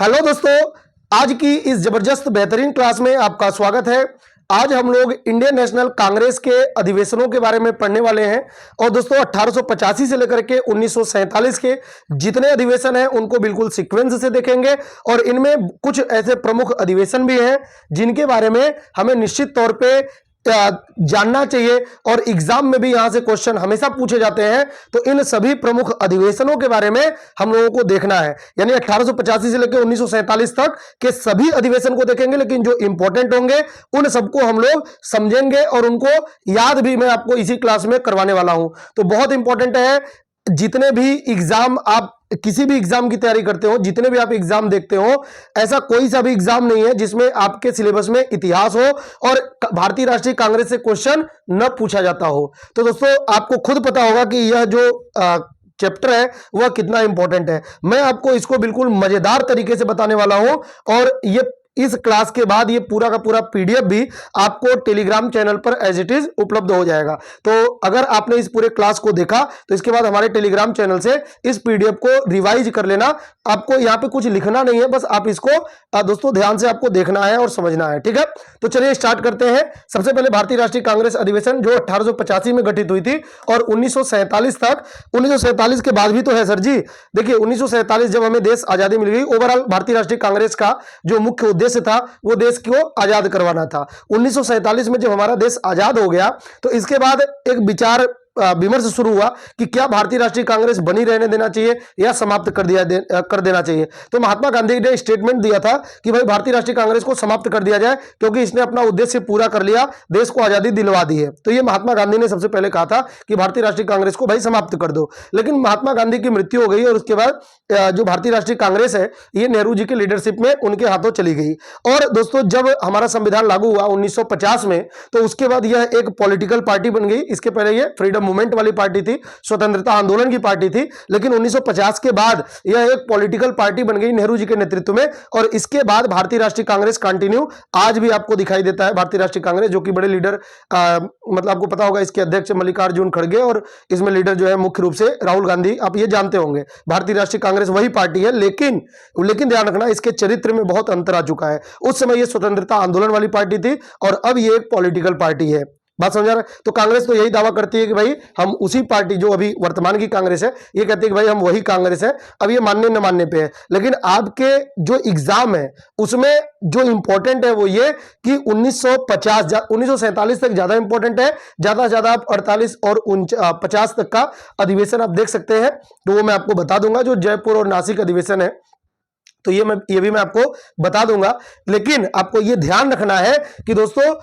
Hello दोस्तों, आज की इस जबरदस्त बेहतरीन क्लास में आपका स्वागत है। आज हम लोग इंडियन नेशनल कांग्रेस के अधिवेशनों के बारे में पढ़ने वाले हैं। और दोस्तों 1885 से लेकर के 1947 के जितने अधिवेशन हैं उनको बिल्कुल सीक्वेंस से देखेंगे। और इनमें कुछ ऐसे प्रमुख अधिवेशन भी हैं जिनके बारे में हमें निश्चित तौर पे जानना चाहिए और एग्जाम में भी यहां से क्वेश्चन हमेशा पूछे जाते हैं। तो इन सभी प्रमुख अधिवेशनों के बारे में हम लोगों को देखना है, यानी 1885 से लेकर 1947 तक के सभी अधिवेशन को देखेंगे, लेकिन जो इंपॉर्टेंट होंगे उन सबको हम लोग समझेंगे और उनको याद भी मैं आपको इसी क्लास में करवाने वाला हूं। तो बहुत इंपॉर्टेंट है, जितने भी एग्जाम आप किसी भी एग्जाम की तैयारी करते हो, जितने भी आप एग्जाम देखते हो, ऐसा कोई सा भी एग्जाम नहीं है जिसमें आपके सिलेबस में इतिहास हो और भारतीय राष्ट्रीय कांग्रेस से क्वेश्चन न पूछा जाता हो। तो दोस्तों आपको खुद पता होगा कि यह जो चैप्टर है वह कितना इंपॉर्टेंट है। मैं आपको इसको बिल्कुल मजेदार तरीके से बताने वाला हूं और ये इस क्लास के बाद ये पूरा का पूरा पीडीएफ भी आपको टेलीग्राम चैनल पर एज इट इज उपलब्ध हो जाएगा। तो अगर आपने इस पूरे क्लास को देखा तो इसके बाद हमारे टेलीग्राम चैनल से इस पीडीएफ को रिवाइज कर लेना। आपको यहां पे कुछ लिखना नहीं है, बस आप इसको दोस्तों ध्यान से आपको देखना है और समझना है, ठीक है। तो चलिए स्टार्ट करते हैं। सबसे पहले भारतीय राष्ट्रीय कांग्रेस अधिवेशन जो 1885 में गठित हुई थी और 1947 तक, 1947 के बाद भी तो है सर जी। देखिए 1947 जब हमें देश आजादी मिल गई, ओवरऑल भारतीय राष्ट्रीय कांग्रेस का जो मुख्य उद्देश्य था वो देश को आजाद करवाना था। 1947 में जब हमारा देश आजाद हो गया तो इसके बाद एक विचार विमर्श शुरू हुआ कि क्या भारतीय राष्ट्रीय कांग्रेस बनी रहने देना चाहिए या समाप्त कर देना चाहिए। तो महात्मा गांधी ने स्टेटमेंट दिया था कि भाई भारतीय राष्ट्रीय कांग्रेस को समाप्त कर दिया जाए क्योंकि इसने अपना उद्देश्य पूरा कर लिया, देश को आजादी दिलवा दी है। तो ये महात्मा गांधी ने सबसे पहले कहा था कि भारतीय राष्ट्रीय कांग्रेस को भाई समाप्त कर दो। लेकिन महात्मा गांधी की मृत्यु हो गई और उसके बाद जो भारतीय राष्ट्रीय कांग्रेस है ये नेहरू जी की लीडरशिप में उनके हाथों चली गई। और दोस्तों जब हमारा संविधान लागू हुआ 1950 में, तो उसके बाद यह एक पॉलिटिकल पार्टी बन गई। इसके पहले यह फ्रीडम मूवमेंट वाली पार्टी थी, स्वतंत्रता आंदोलन की पार्टी थी, लेकिन 1950 के बाद यह एक पॉलिटिकल पार्टी बन गई नेहरू जी के नेतृत्व में। और इसके बाद भारतीय राष्ट्रीय कांग्रेस कंटिन्यू आज भी आपको दिखाई देता है। भारतीय राष्ट्रीय कांग्रेस जो कि बड़े लीडर मतलब आपको पता होगा इसके अध्यक्ष मल्लिकार्जुन खड़गे और इसमें लीडर जो है मुख्य रूप से राहुल गांधी, आप ये जानते होंगे। भारतीय राष्ट्रीय कांग्रेस वही पार्टी है, लेकिन ध्यान रखना इसके चरित्र में बहुत अंतर आ चुका है। उस समय यह स्वतंत्रता आंदोलन वाली पार्टी थी और अब यह एक पॉलिटिकल पार्टी है। बात समझ रहा है। तो कांग्रेस तो यही दावा करती है कि भाई हम उसी पार्टी, जो अभी वर्तमान की कांग्रेस है, ये कहती है कि भाई हम वही कांग्रेस है। अब ये मानने न मानने पे है, लेकिन आपके जो एग्जाम है उसमें जो इंपॉर्टेंट है वो ये कि 1947 तक ज्यादा इंपॉर्टेंट है। ज्यादा से ज्यादा आप 48 और 50 तक का अधिवेशन आप देख सकते हैं, तो वो मैं आपको बता दूंगा। जो जयपुर और नासिक अधिवेशन है तो ये भी मैं आपको बता दूंगा। लेकिन आपको ये ध्यान रखना है कि दोस्तों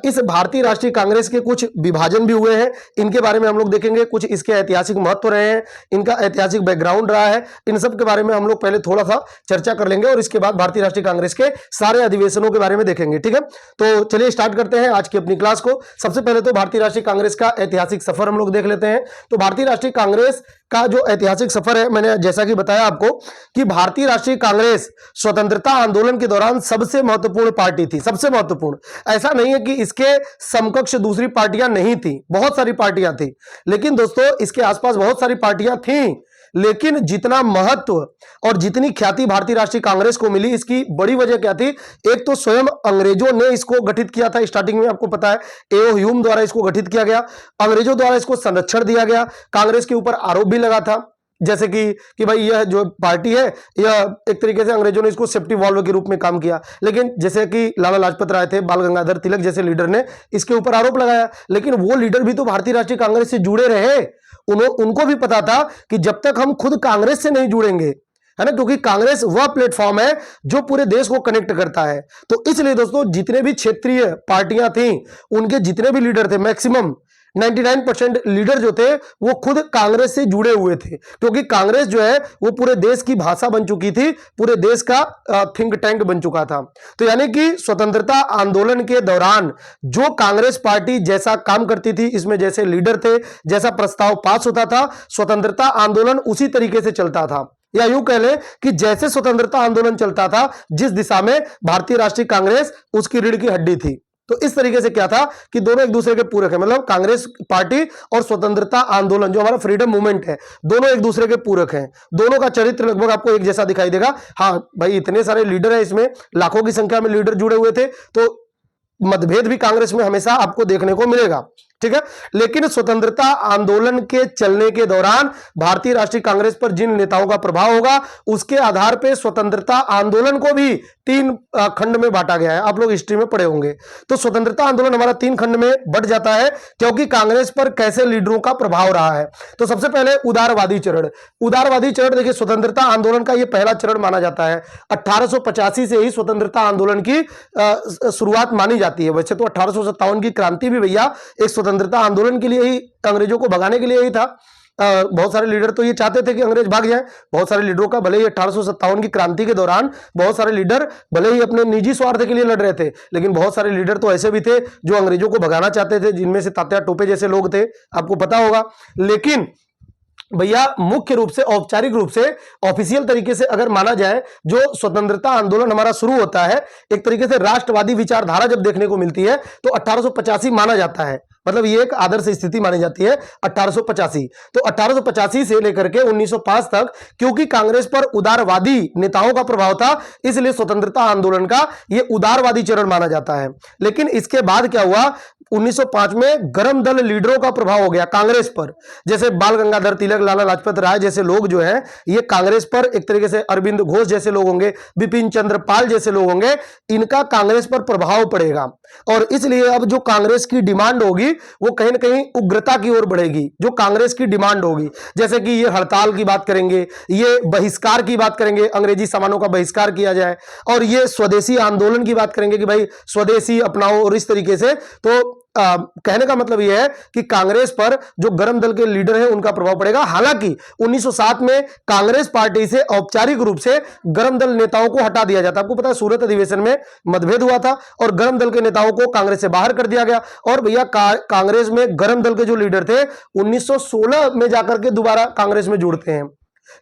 इस भारतीय राष्ट्रीय कांग्रेस के कुछ विभाजन भी हुए हैं, इनके बारे में हम लोग देखेंगे। कुछ इसके ऐतिहासिक महत्व रहे हैं, इनका ऐतिहासिक बैकग्राउंड रहा है, इन सब के बारे में हम लोग पहले थोड़ा सा चर्चा कर लेंगे और इसके बाद भारतीय राष्ट्रीय कांग्रेस के सारे अधिवेशनों के बारे में देखेंगे, ठीक है। तो चलिए स्टार्ट करते हैं आज की अपनी क्लास को। सबसे पहले तो भारतीय राष्ट्रीय कांग्रेस का ऐतिहासिक सफर हम लोग देख लेते हैं। तो भारतीय राष्ट्रीय कांग्रेस का जो ऐतिहासिक सफर है, मैंने जैसा कि बताया आपको कि भारतीय राष्ट्रीय कांग्रेस स्वतंत्रता आंदोलन के दौरान सबसे महत्वपूर्ण पार्टी थी, सबसे महत्वपूर्ण। ऐसा नहीं है कि इसके समकक्ष दूसरी पार्टियां नहीं थी, बहुत सारी पार्टियां थी, लेकिन दोस्तों इसके आसपास बहुत सारी पार्टियां थी। लेकिन जितना महत्व और जितनी ख्याति भारतीय राष्ट्रीय कांग्रेस को मिली, इसकी बड़ी वजह क्या थी? एक तो स्वयं अंग्रेजों ने इसको गठित किया था। स्टार्टिंग में आपको पता है एओ ह्यूम द्वारा इसको गठित किया गया, अंग्रेजों द्वारा इसको संरक्षण दिया गया। कांग्रेस के ऊपर आरोप भी लगा था, जैसे कि भाई यह जो पार्टी है यह एक तरीके से अंग्रेजों ने इसको सेफ्टी वॉल्व के रूप में काम किया। लेकिन जैसे कि लाला लाजपत राय थे, बाल गंगाधर तिलक जैसे लीडर ने इसके ऊपर आरोप लगाया, लेकिन वो लीडर भी तो भारतीय राष्ट्रीय कांग्रेस से जुड़े रहे। उनको भी पता था कि जब तक हम खुद कांग्रेस से नहीं जुड़ेंगे, है ना, क्योंकि कांग्रेस वह प्लेटफॉर्म है जो पूरे देश को कनेक्ट करता है। तो इसलिए दोस्तों जितने भी क्षेत्रीय पार्टियां थी, उनके जितने भी लीडर थे, मैक्सिमम 99% लीडर जो थे वो खुद कांग्रेस से जुड़े हुए थे, क्योंकि कांग्रेस जो है वो पूरे देश की भाषा बन चुकी थी, पूरे देश का थिंक टैंक बन चुका था। तो यानी कि स्वतंत्रता आंदोलन के दौरान जो कांग्रेस पार्टी जैसा काम करती थी, इसमें जैसे लीडर थे, जैसा प्रस्ताव पास होता था, स्वतंत्रता आंदोलन उसी तरीके से चलता था। या यूं कह ले कि जैसे स्वतंत्रता आंदोलन चलता था, जिस दिशा में भारतीय राष्ट्रीय कांग्रेस उसकी रीढ़ की हड्डी थी। तो इस तरीके से क्या था कि दोनों एक दूसरे के पूरक है, मतलब कांग्रेस पार्टी और स्वतंत्रता आंदोलन जो हमारा फ्रीडम मूवमेंट है, दोनों एक दूसरे के पूरक हैं। दोनों का चरित्र लगभग आपको एक जैसा दिखाई देगा। हाँ भाई, इतने सारे लीडर है, इसमें लाखों की संख्या में लीडर जुड़े हुए थे, तो मतभेद भी कांग्रेस में हमेशा आपको देखने को मिलेगा, ठीक है। लेकिन स्वतंत्रता आंदोलन के चलने के दौरान भारतीय राष्ट्रीय कांग्रेस पर जिन नेताओं का प्रभाव होगा, उसके आधार पर स्वतंत्रता आंदोलन को भी 3 खंड में बांटा गया है। आप लोग हिस्ट्री में पढ़े होंगे। तो स्वतंत्रता आंदोलन हमारा 3 खंड में बंट जाता है, क्योंकि कांग्रेस पर कैसे लीडरों का प्रभाव रहा है। तो सबसे पहले उदारवादी चरण। उदारवादी चरण देखिए, स्वतंत्रता आंदोलन का यह पहला चरण माना जाता है। 1885 से ही स्वतंत्रता आंदोलन की शुरुआत मानी जाती है। वैसे तो 1857 की क्रांति भी भैया एक स्वतंत्रता आंदोलन के लिए ही, अंग्रेजों को भगाने के लिए ही था। बहुत सारे लीडर तो ये चाहते थे कि अंग्रेज भाग जाएं। बहुत सारे लीडरों का, भले ही 1857 की क्रांति के दौरान बहुत सारे लीडर भले ही अपने निजी स्वार्थ के लिए लड़ रहे थे, लेकिन बहुत सारे लीडर तो ऐसे भी थे जो अंग्रेजों को भगाना चाहते थे, जिनमें से तात्या टोपे जैसे लोग थे, आपको पता होगा। लेकिन भैया मुख्य रूप से, औपचारिक रूप से, ऑफिशियल तरीके से अगर माना जाए, जो स्वतंत्रता आंदोलन हमारा शुरू होता है, एक तरीके से राष्ट्रवादी विचारधारा जब देखने को मिलती है, तो 1885 माना जाता है। मतलब ये एक आदर्श स्थिति मानी जाती है 1885। तो 1885 से लेकर के 1905 तक, क्योंकि कांग्रेस पर उदारवादी नेताओं का प्रभाव था, इसलिए स्वतंत्रता आंदोलन का ये उदारवादी चरण माना जाता है। लेकिन इसके बाद क्या हुआ, 1905 में गरम दल लीडरों का प्रभाव हो गया कांग्रेस पर। जैसे बाल गंगाधर तिलक, लाला लाजपत राय जैसे लोग जो हैं, ये कांग्रेस पर एक तरीके से, अरविंद घोष जैसे लोग होंगे, बिपिन चंद्र पाल जैसे लोग होंगे, इनका कांग्रेस पर प्रभाव पड़ेगा। और इसलिए अब जो कांग्रेस की डिमांड होगी, वो कहीं ना कहीं उग्रता की ओर बढ़ेगी। जो कांग्रेस की डिमांड होगी, जैसे कि ये हड़ताल की बात करेंगे, ये बहिष्कार की बात करेंगे, अंग्रेजी सामानों का बहिष्कार किया जाए, और ये स्वदेशी आंदोलन की बात करेंगे कि भाई स्वदेशी अपनाओ, और इस तरीके से। तो कहने का मतलब यह है कि कांग्रेस पर जो गरम दल के लीडर हैं, उनका प्रभाव पड़ेगा। हालांकि 1907 में कांग्रेस पार्टी से औपचारिक रूप से गरम दल नेताओं को हटा दिया जाता है। आपको पता है, सूरत अधिवेशन में मतभेद हुआ था और गरम दल के नेताओं को कांग्रेस से बाहर कर दिया गया। और भैया कांग्रेस में गरम दल के जो लीडर थे, 1916 में जाकर के दोबारा कांग्रेस में जुड़ते हैं।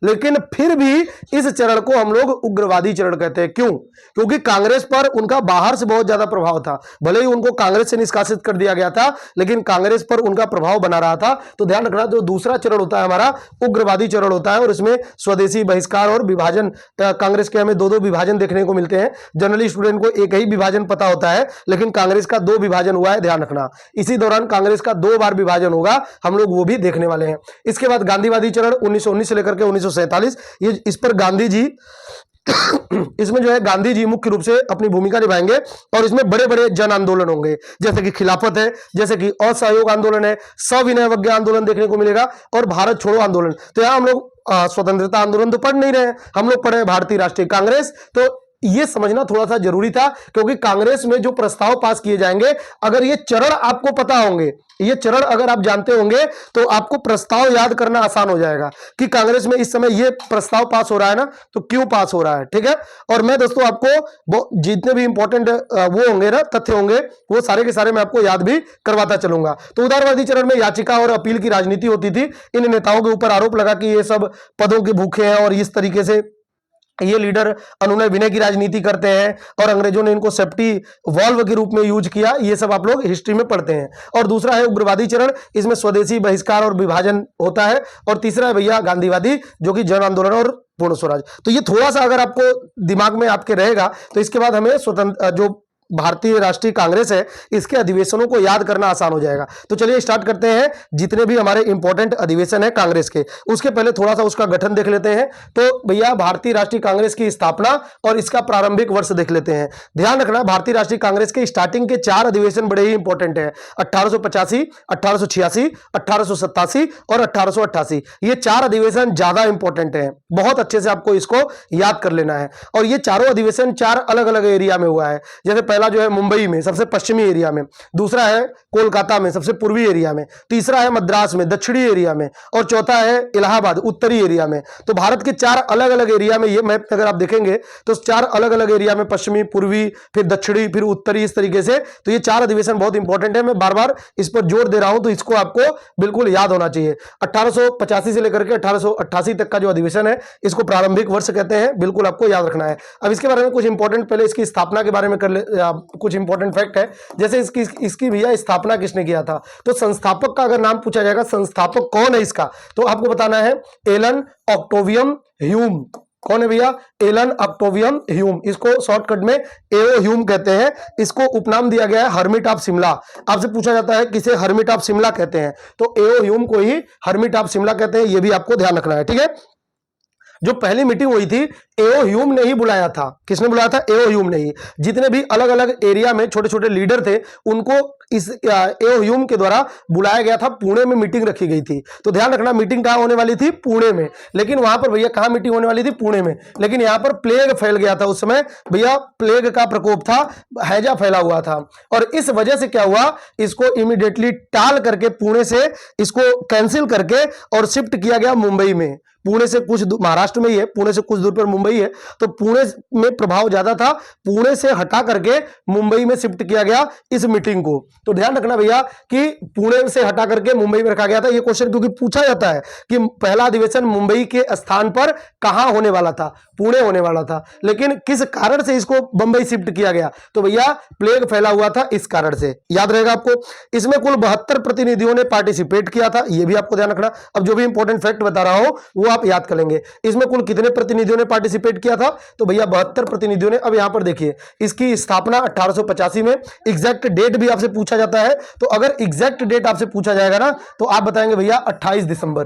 लेकिन फिर भी इस चरण को हम लोग उग्रवादी चरण कहते हैं। क्यों? क्योंकि कांग्रेस पर उनका बाहर से बहुत ज्यादा प्रभाव था। भले ही उनको कांग्रेस से निष्कासित कर दिया गया था, लेकिन कांग्रेस पर उनका प्रभाव बना रहा था। तो ध्यान रखना, जो दूसरा चरण होता है हमारा, उग्रवादी चरण होता है, और इसमें स्वदेशी, बहिष्कार और विभाजन, कांग्रेस के हमें 2-2 विभाजन देखने को मिलते हैं। जनरली स्टूडेंट को एक ही विभाजन पता होता है, लेकिन कांग्रेस का 2 विभाजन हुआ है, ध्यान रखना। इसी दौरान कांग्रेस का 2 बार विभाजन होगा, हम लोग वो भी देखने वाले हैं। इसके बाद गांधीवादी चरण 1919 से लेकर के 1947, ये इस पर गांधी जी इसमें जो है गांधी जी मुख्य रूप से अपनी भूमिका निभाएंगे, और इसमें बड़े बड़े जन आंदोलन होंगे, जैसे कि खिलाफत है, जैसे कि असहयोग आंदोलन है, सविनय अवज्ञा आंदोलन देखने को मिलेगा, और भारत छोड़ो आंदोलन। तो यहां हम लोग स्वतंत्रता आंदोलन तो पढ़ नहीं रहे हैं, हम लोग पढ़े भारतीय राष्ट्रीय कांग्रेस। तो ये समझना थोड़ा सा जरूरी था, क्योंकि कांग्रेस में जो प्रस्ताव पास किए जाएंगे, अगर ये चरण आपको पता होंगे, ये चरण अगर आप जानते होंगे, तो आपको प्रस्ताव याद करना आसान हो जाएगा कि कांग्रेस में इस समय ये प्रस्ताव पास हो रहा है ना, तो क्यों पास हो रहा है, ठीक है। और मैं दोस्तों आपको जितने भी इंपॉर्टेंट वो होंगे ना, तथ्य होंगे, वो सारे के सारे मैं आपको याद भी करवाता चलूंगा। तो उदारवादी चरण में याचिका और अपील की राजनीति होती थी। इन नेताओं के ऊपर आरोप लगा कि ये सब पदों के भूखे हैं, और इस तरीके से ये लीडर अनुनय विनय की राजनीति करते हैं, और अंग्रेजों ने इनको सेफ्टी वॉल्व के रूप में यूज किया। ये सब आप लोग हिस्ट्री में पढ़ते हैं। और दूसरा है उग्रवादी चरण, इसमें स्वदेशी, बहिष्कार और विभाजन होता है। और तीसरा है भैया गांधीवादी, जो कि जन आंदोलन और पूर्ण स्वराज। तो ये थोड़ा सा अगर आपको दिमाग में आपके रहेगा, तो इसके बाद हमें स्वतंत्र जो भारतीय राष्ट्रीय कांग्रेस है, इसके अधिवेशनों को याद करना आसान हो जाएगा। तो चलिए स्टार्ट करते हैं। जितने भी हमारे इंपॉर्टेंट अधिवेशन है कांग्रेस के, उसके पहले थोड़ा सा उसका गठन देख लेते हैं। तो भैया भारतीय राष्ट्रीय कांग्रेस की स्थापना और इसका प्रारंभिक वर्ष देख लेते हैं। ध्यान रखना, भारतीय राष्ट्रीय कांग्रेस के स्टार्टिंग के 4 अधिवेशन बड़े ही इंपॉर्टेंट है। 1885, 1886, 1887 और 1888। ये 4 अधिवेशन ज्यादा इंपॉर्टेंट है, बहुत अच्छे से आपको इसको याद कर लेना है। और ये चारों अधिवेशन 4 अलग अलग एरिया में हुआ है। जैसे पहला जो है मुंबई में, सबसे पश्चिमी एरिया में। दूसरा है कोलकाता में सबसे पूर्वी एरिया में, तीसरा है मद्रास में दक्षिणी एरिया में, और चौथा है इलाहाबाद उत्तरी एरिया में। तो भारत के 4 अलग अलग एरिया में, ये मैप अगर आप देखेंगे तो 4 अलग अलग एरिया में, पश्चिमी, पूर्वी, फिर दक्षिणी, फिर उत्तरी, इस तरीके से। तो ये 4 अधिवेशन बहुत इंपॉर्टेंट है, मैं बार बार इस पर जोर दे रहा हूं, तो इसको आपको बिल्कुल याद होना चाहिए। 1885 से लेकर के 1888 तक का जो अधिवेशन है, इसको प्रारंभिक वर्ष कहते हैं, बिल्कुल आपको याद रखना है। अब इसके बारे में कुछ इंपॉर्टेंट, पहले इसकी स्थापना के बारे में कर ले, कुछ इंपॉर्टेंट फैक्ट है। जैसे इसकी भैया स्थापना किसने किया था, तो संस्थापक का अगर नाम पूछा जाएगा, संस्थापक कौन है इसका, तो आपको बताना है एलन ऑक्टेवियम ह्यूम। कौन है भैया, एलन ऑक्टेवियम ह्यूम, इसको शॉर्टकट में एओ ह्यूम कहते हैं। इसको उपनाम दिया गया है हर्मिट ऑफ शिमला। आपसे पूछा जाता है किसे हर्मिट ऑफ शिमला कहते हैं, तो एओ ह्यूम को ही हर्मिट ऑफ शिमला कहते हैं, यह भी आपको ध्यान रखना है, ठीक है। जो पहली मीटिंग हुई थी एओ ह्यूम ने ही बुलाया था। किसने बुलाया था, एओ ह्यूम ने ही। जितने भी अलग अलग एरिया में छोटे छोटे लीडर थे, उनको इस एओ ह्यूम के द्वारा बुलाया गया था। पुणे में मीटिंग रखी गई थी, तो ध्यान रखना मीटिंग कहां होने वाली थी, पुणे में। लेकिन वहां पर भैया कहां मीटिंग होने वाली थी, पुणे में। लेकिन यहां पर प्लेग फैल गया था, उस समय भैया प्लेग का प्रकोप था, हैजा फैला हुआ था, और इस वजह से क्या हुआ, इसको इमीडिएटली टाल करके पुणे से इसको कैंसिल करके और शिफ्ट किया गया मुंबई में। पुणे से कुछ महाराष्ट्र में ही है, पुणे से कुछ दूर पर मुंबई है, तो पुणे में प्रभाव ज्यादा था, पुणे से हटा करके मुंबई में शिफ्ट किया गया इस मीटिंग को। तो ध्यान रखना भैया कि पुणे से हटा करके मुंबई में रखा गया था। यह क्वेश्चन क्योंकि पूछा जाता है कि पहला अधिवेशन मुंबई के स्थान पर कहां होने वाला था, पुणे होने वाला था, लेकिन किस कारण से इसको बंबई शिफ्ट किया गया, तो भैया प्लेग फैला हुआ था, इस कारण से। याद रहेगा आपको। इसमें कुल 72 प्रतिनिधियों ने पार्टिसिपेट किया था, यह भी आपको ध्यान रखना। अब जो भी इंपॉर्टेंट फैक्ट बता रहा हूं वो आप याद कर लेंगे। इसमें कुल कितने प्रतिनिधियों ने पार्टिसिपेट किया था, तो भैया 72 प्रतिनिधियों ने। अब यहां पर देखिए इसकी स्थापना 1885 में, एग्जैक्ट डेट भी आपसे पूछा जाता है, तो अगर एग्जैक्ट डेट आपसे पूछा जाएगा ना, तो आप बताएंगे भैया 28 दिसंबर।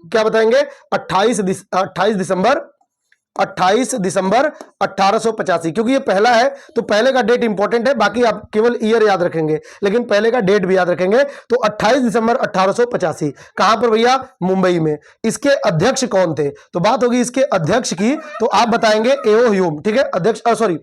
क्या बताएंगे, 28 दिसंबर 1885, क्योंकि ये पहला है तो पहले का डेट इंपॉर्टेंट है, बाकी आप केवल ईयर याद रखेंगे, लेकिन पहले का डेट भी याद रखेंगे। तो 28 दिसंबर 1885, कहां पर भैया, मुंबई में। इसके अध्यक्ष कौन थे, तो बात होगी इसके अध्यक्ष की, तो आप बताएंगे एओ ह्यूम, ठीक है। अध्यक्ष सॉरी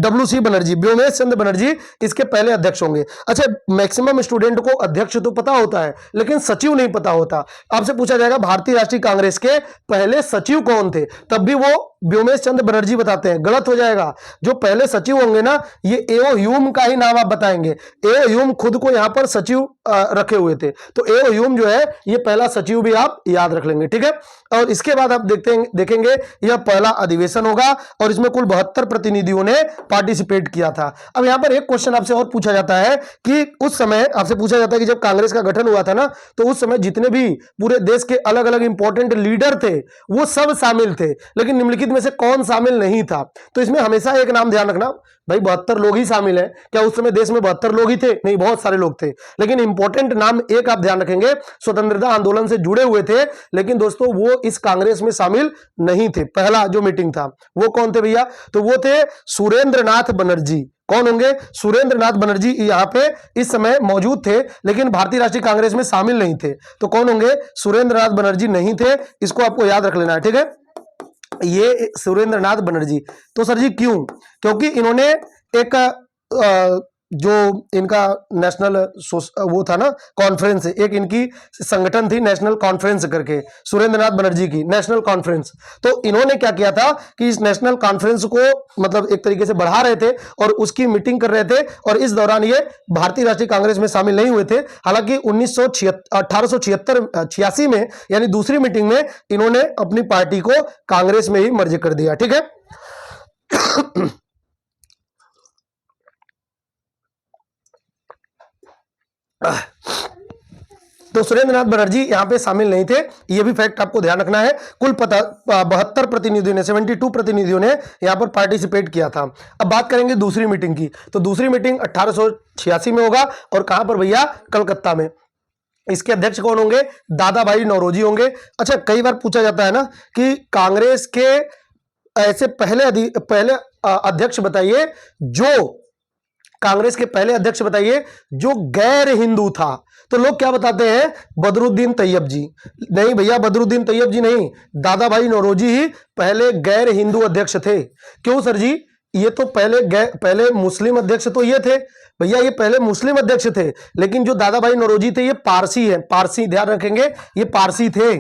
WC बनर्जी, व्योमेश चंद्र बनर्जी इसके पहले अध्यक्ष होंगे। अच्छा, मैक्सिमम स्टूडेंट को अध्यक्ष तो पता होता है, लेकिन सचिव नहीं पता होता। आपसे पूछा जाएगा भारतीय राष्ट्रीय कांग्रेस के पहले सचिव कौन थे, तब भी वो व्योमेश चंद्र बनर्जी बताते हैं, गलत हो जाएगा। जो पहले सचिव होंगे ना, ये एओ ह्यूम का ही नाम आप बताएंगे। एओ ह्यूम खुद को यहां पर सचिव रखे हुए थे, तो एओ ह्यूम जो है ये पहला सचिव भी आप याद रख लेंगे, ठीक है। और इसके बाद आप देखेंगे यह पहला अधिवेशन होगा, और इसमें कुल 72 प्रतिनिधियों ने पार्टिसिपेट किया था। अब यहां पर एक क्वेश्चन आपसे और पूछा जाता है कि उस समय आपसे पूछा जाता है कि जब कांग्रेस का गठन हुआ था ना, तो उस समय जितने भी पूरे देश के अलग अलग इंपॉर्टेंट लीडर थे वो सब शामिल थे, लेकिन निम्नलिखित में से कौन शामिल नहीं था। तो इसमें हमेशा एक नाम ध्यान रखना, भाई 72 लोग ही शामिल हैं, क्या उस समय देश में 72 लोग ही थे, नहीं, बहुत सारे लोग थे, लेकिन इंपॉर्टेंट नाम एक आप ध्यान रखेंगे, स्वतंत्रता आंदोलन से जुड़े हुए थे, लेकिन दोस्तों वो इस कांग्रेस में शामिल नहीं थे। पहला जो मीटिंग था वो कौन थे भैया, तो वो थे सुरेंद्रनाथ बनर्जी। कौन होंगे, सुरेंद्रनाथ बनर्जी यहां पे इस समय मौजूद थे, लेकिन भारतीय राष्ट्रीय कांग्रेस में शामिल नहीं थे। तो कौन होंगे, सुरेंद्रनाथ बनर्जी नहीं थे, इसको आपको याद रख लेना है, ठीक है। ये सुरेंद्रनाथ बनर्जी, तो सर जी क्यों, क्योंकि इन्होंने एक जो इनका नेशनल वो था ना कॉन्फ्रेंस, एक इनकी संगठन थी नेशनल कॉन्फ्रेंस करके, सुरेंद्रनाथ बनर्जी की नेशनल कॉन्फ्रेंस। तो इन्होंने क्या किया था कि इस नेशनल कॉन्फ्रेंस को मतलब एक तरीके से बढ़ा रहे थे और उसकी मीटिंग कर रहे थे, और इस दौरान ये भारतीय राष्ट्रीय कांग्रेस में शामिल नहीं हुए थे। हालांकि 1886 में यानी दूसरी मीटिंग में इन्होंने अपनी पार्टी को कांग्रेस में ही मर्ज कर दिया, ठीक है। तो सुरेंद्रनाथ बनर्जी यहां पे शामिल नहीं थे, यह भी फैक्ट आपको ध्यान रखना है। कुल 72 प्रतिनिधियों ने 72 प्रतिनिधियों ने यहां पर पार्टिसिपेट किया था। अब बात करेंगे दूसरी मीटिंग की, तो दूसरी मीटिंग 1886 में होगा, और कहां पर भैया, कलकत्ता में। इसके अध्यक्ष कौन होंगे, दादा भाई नौरोजी होंगे। अच्छा, कई बार पूछा जाता है ना कि कांग्रेस के ऐसे पहले अध्यक्ष बताइए, जो कांग्रेस के पहले अध्यक्ष बताइए जो गैर हिंदू था। तो लोग क्या बताते हैं, बदरुद्दीन तैयब जी। नहीं भैया, बदरुद्दीन तैयब जी नहीं, दादा भाई नौरोजी ही पहले गैर हिंदू अध्यक्ष थे। क्यों सर जी, ये तो पहले मुस्लिम अध्यक्ष तो ये थे भैया, ये पहले मुस्लिम अध्यक्ष थे, लेकिन जो दादा भाई नौरोजी थे ये पारसी है, पारसी, ध्यान रखेंगे ये पारसी थे,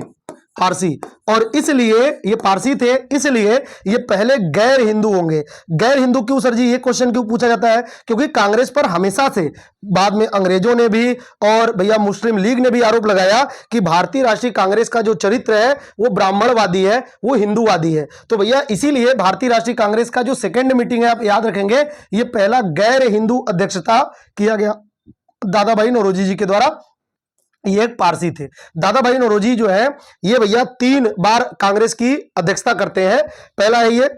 पारसी, और इसलिए ये पारसी थे, इसलिए ये पहले गैर हिंदू होंगे। गैर हिंदू क्यों सर जी, ये क्वेश्चन क्यों पूछा जाता है? क्योंकि कांग्रेस पर हमेशा से, बाद में अंग्रेजों ने भी और भैया मुस्लिम लीग ने भी आरोप लगाया कि भारतीय राष्ट्रीय कांग्रेस का जो चरित्र है वो ब्राह्मणवादी है, वो हिंदूवादी है। तो भैया इसीलिए भारतीय राष्ट्रीय कांग्रेस का जो सेकेंड मीटिंग है, आप याद रखेंगे, ये पहला गैर हिंदू अध्यक्षता किया गया दादा भाई नौरोजी जी के द्वारा। ये एक पारसी थे। दादा भाई नौरोजी जो है ये भैया 3 बार कांग्रेस की अध्यक्षता करते हैं। पहला है ये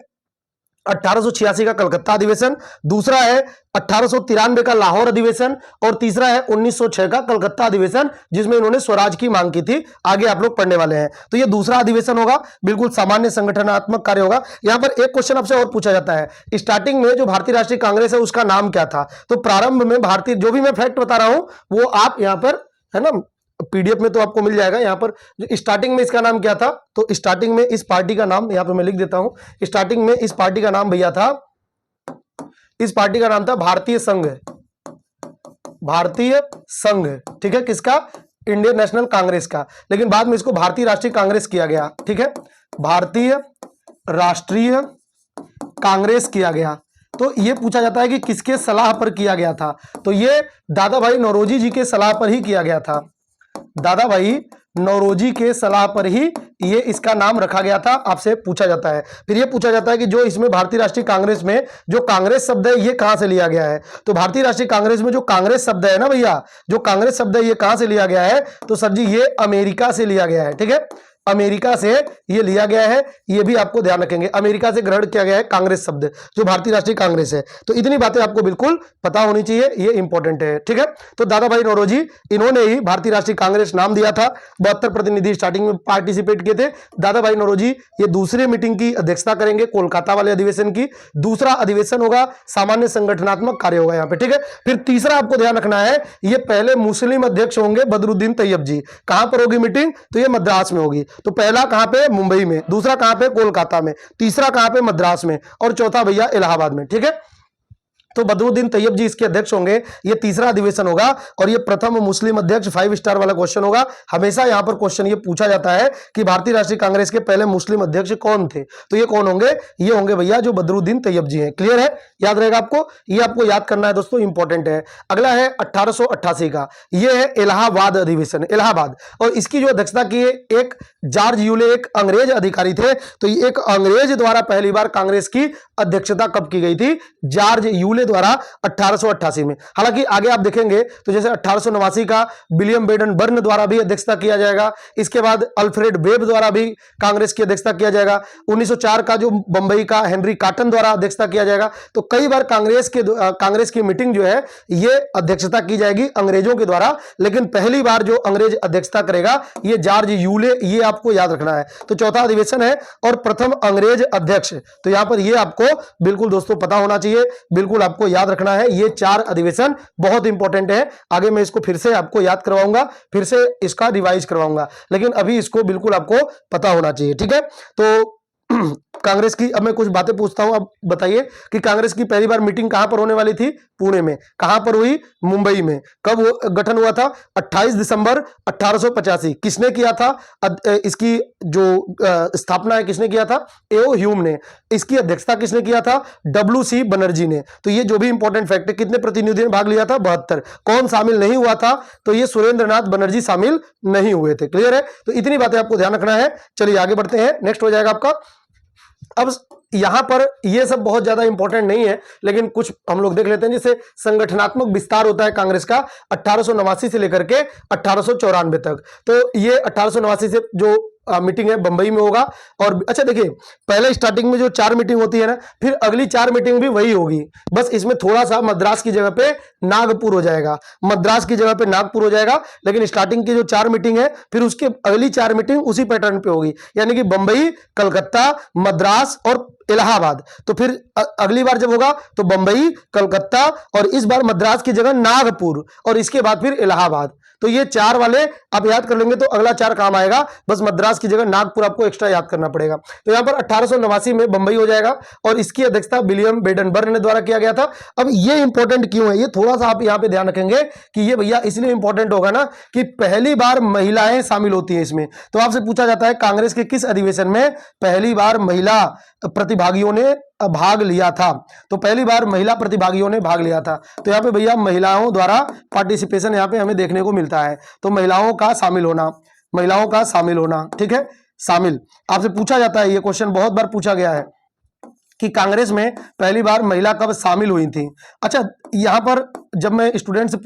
1886 का कलकत्ता अधिवेशन, दूसरा है 1893 का लाहौर अधिवेशन, और तीसरा है 1906 का कलकत्ता अधिवेशन, जिसमें इन्होंने स्वराज की मांग की थी। आगे आप लोग पढ़ने वाले हैं। तो ये दूसरा अधिवेशन होगा, बिल्कुल सामान्य संगठनात्मक कार्य होगा। यहां पर एक क्वेश्चन आपसे और पूछा जाता है, स्टार्टिंग में जो भारतीय राष्ट्रीय कांग्रेस है उसका नाम क्या था? तो प्रारंभ में भारतीय, जो भी मैं फैक्ट बता रहा हूं वो आप यहां पर, है ना, पीडीएफ में तो आपको मिल जाएगा। यहां पर जो स्टार्टिंग में इसका नाम क्या था, तो स्टार्टिंग में इस पार्टी का नाम यहां पर मैं लिख देता हूं। स्टार्टिंग में इस पार्टी का नाम भैया था, इस पार्टी का नाम था भारतीय संघ, भारतीय संघ, ठीक है, किसका? इंडियन नेशनल कांग्रेस का। लेकिन बाद में इसको भारतीय राष्ट्रीय कांग्रेस किया गया, ठीक है, भारतीय राष्ट्रीय कांग्रेस किया गया। तो ये पूछा जाता है कि किसके सलाह पर किया गया था? तो ये दादा भाई नौरोजी जी के सलाह पर ही किया गया था। दादा भाई नौरोजी के सलाह पर ही ये इसका नाम रखा गया था, आपसे पूछा जाता है। फिर ये पूछा जाता है कि जो इसमें भारतीय राष्ट्रीय कांग्रेस में जो कांग्रेस शब्द है ये कहां से लिया गया है? तो भारतीय राष्ट्रीय कांग्रेस में जो कांग्रेस शब्द है ना भैया, जो कांग्रेस शब्द है ये कहां से लिया गया है? तो सर जी ये अमेरिका से लिया गया है, ठीक है, अमेरिका से ये लिया गया है। ये भी आपको ध्यान रखेंगे, अमेरिका से ग्रहण किया गया है कांग्रेस शब्द, जो भारतीय राष्ट्रीय कांग्रेस है। तो इतनी बातें आपको बिल्कुल पता होनी चाहिए, ये इंपॉर्टेंट है, ठीक है। तो दादा भाई नौरोजी, इन्होंने ही भारतीय राष्ट्रीय कांग्रेस नाम दिया था। 72 प्रतिनिधि स्टार्टिंग में पार्टिसिपेट किए थे। दादा भाई नौरोजी ये दूसरे मीटिंग की अध्यक्षता करेंगे, कोलकाता वाले अधिवेशन की। दूसरा अधिवेशन होगा, सामान्य संगठनात्मक कार्य होगा यहाँ पे, ठीक है। फिर तीसरा आपको ध्यान रखना है, ये पहले मुस्लिम अध्यक्ष होंगे बदरुद्दीन तैयब जी। कहां पर होगी मीटिंग? तो ये मद्रास में होगी। तो पहला कहां पे? मुंबई में, दूसरा कहां पे? कोलकाता में, तीसरा कहां पे? मद्रास में, और चौथा भैया इलाहाबाद में, ठीक है। तो बदरुद्दीन तैयब जी इसके अध्यक्ष होंगे। ये तीसरा अधिवेशन होगा और ये प्रथम मुस्लिम अध्यक्ष, 5 स्टार वाला क्वेश्चन होगा। हमेशा यहां पर क्वेश्चन ये पूछा जाता है कि भारतीय राष्ट्रीय कांग्रेस के पहले मुस्लिम अध्यक्ष कौन थे? तो ये कौन होंगे? ये होंगे भैया जो बदरुद्दीन तैयब जी हैं। क्लियर है? याद रहेगा आपको, ये आपको याद करना है दोस्तों, इंपॉर्टेंट है। अगला है 1888 का, ये है इलाहाबाद अधिवेशन, इलाहाबाद। और इसकी जो अध्यक्षता की है एक जॉर्ज यूले, एक अंग्रेज अधिकारी थे। तो ये एक अंग्रेज द्वारा पहली बार कांग्रेस की अध्यक्षता कब की गई थी? जॉर्ज यूले द्वारा 1888 में। हालांकि आगे आप देखेंगे तो जैसे 1889 का विलियम बेडन बर्न द्वारा भी अध्यक्षता किया जाएगा। इसके बाद अल्फ्रेड वेब द्वारा भी कांग्रेस की अध्यक्षता किया जाएगा। 1904 का जो बंबई का हेनरी कॉटन द्वारा अध्यक्षता किया जाएगा। तो कई बार कांग्रेस की मीटिंग जो है ये अध्यक्षता की जाएगी अंग्रेजों के द्वारा, लेकिन पहली बार जो अंग्रेज अध्यक्षता करेगा ये जॉर्ज यूले, ये आपको याद रखना है। तो चौथा अधिवेशन है और प्रथम अंग्रेज अध्यक्ष। तो यहां पर ये आपको बिल्कुल दोस्तों पता होना चाहिए, बिल्कुल आपको याद रखना है। ये 4 अधिवेशन बहुत इंपॉर्टेंट है। आगे मैं इसको फिर से आपको याद करवाऊंगा, फिर से इसका रिवाइज करवाऊंगा, लेकिन अभी इसको बिल्कुल आपको पता होना चाहिए, ठीक है। तो कांग्रेस की अब मैं कुछ बातें पूछता हूं, अब बताइए कि कांग्रेस की पहली बार मीटिंग कहां पर होने वाली थी? पुणे में। कहां पर हुई? मुंबई में। कब गठन हुआ था? 28 दिसंबर 1885। किसने किया था इसकी जो स्थापना है, किसने किया था? एओ ह्यूम ने। इसकी अध्यक्षता किसने किया था? WC बनर्जी ने। तो ये जो भी इंपॉर्टेंट फैक्ट है, कितने प्रतिनिधियों ने भाग लिया था? 72। कौन शामिल नहीं हुआ था? तो ये सुरेंद्रनाथ बनर्जी शामिल नहीं हुए थे। क्लियर है? तो इतनी बातें आपको ध्यान रखना है। चलिए आगे बढ़ते हैं, नेक्स्ट हो जाएगा आपका। अब यहां पर ये सब बहुत ज्यादा इंपॉर्टेंट नहीं है, लेकिन कुछ हम लोग देख लेते हैं। जैसे संगठनात्मक विस्तार होता है कांग्रेस का 1889 से लेकर के 1894 तक। तो ये 1889 से जो मीटिंग है बंबई में होगा। और अच्छा देखिए, पहले स्टार्टिंग में जो 4 मीटिंग होती है ना, फिर अगली 4 मीटिंग भी वही होगी, बस इसमें थोड़ा सा मद्रास की जगह पे नागपुर हो जाएगा, मद्रास की जगह पे नागपुर हो जाएगा। लेकिन स्टार्टिंग की जो 4 मीटिंग है, फिर उसके अगली 4 मीटिंग उसी पैटर्न पे होगी, यानी कि बंबई, कलकत्ता, मद्रास और इलाहाबाद। तो फिर अगली बार जब होगा तो बंबई, कलकत्ता और इस बार मद्रास की जगह नागपुर और इसके बाद फिर इलाहाबाद। तो ये 4 वाले आप याद कर लेंगे तो अगला 4 काम आएगा, बस मद्रास की जगह नागपुर आपको एक्स्ट्रा याद करना पड़ेगा। तो यहां पर 1889 में बंबई हो जाएगा और इसकी अध्यक्षता विलियम बेडनबर्ग ने द्वारा किया गया था। अब ये इंपॉर्टेंट क्यों है, ये थोड़ा सा आप यहां पे ध्यान रखेंगे कि ये भैया इसलिए इंपॉर्टेंट होगा ना कि पहली बार महिलाएं शामिल होती हैं इसमें। तो आपसे पूछा जाता है कांग्रेस के किस अधिवेशन में पहली बार महिला प्रतिभागियों ने भाग लिया था, तो पहली बार महिला प्रतिभागियों ने भाग लिया था। तो यहाँ पे भैया महिलाओं द्वारा पार्टिसिपेशन यहाँ पे हमें देखने को मिलता है। तो महिलाओं का शामिल होना, महिलाओं का शामिल होना, ठीक है, शामिल। आपसे पूछा जाता है, ये क्वेश्चन बहुत बार पूछा गया है कि कांग्रेस में पहली बार महिला कब शामिल हुई थी। अच्छा, यहां पर जब मैं स्टूडेंट से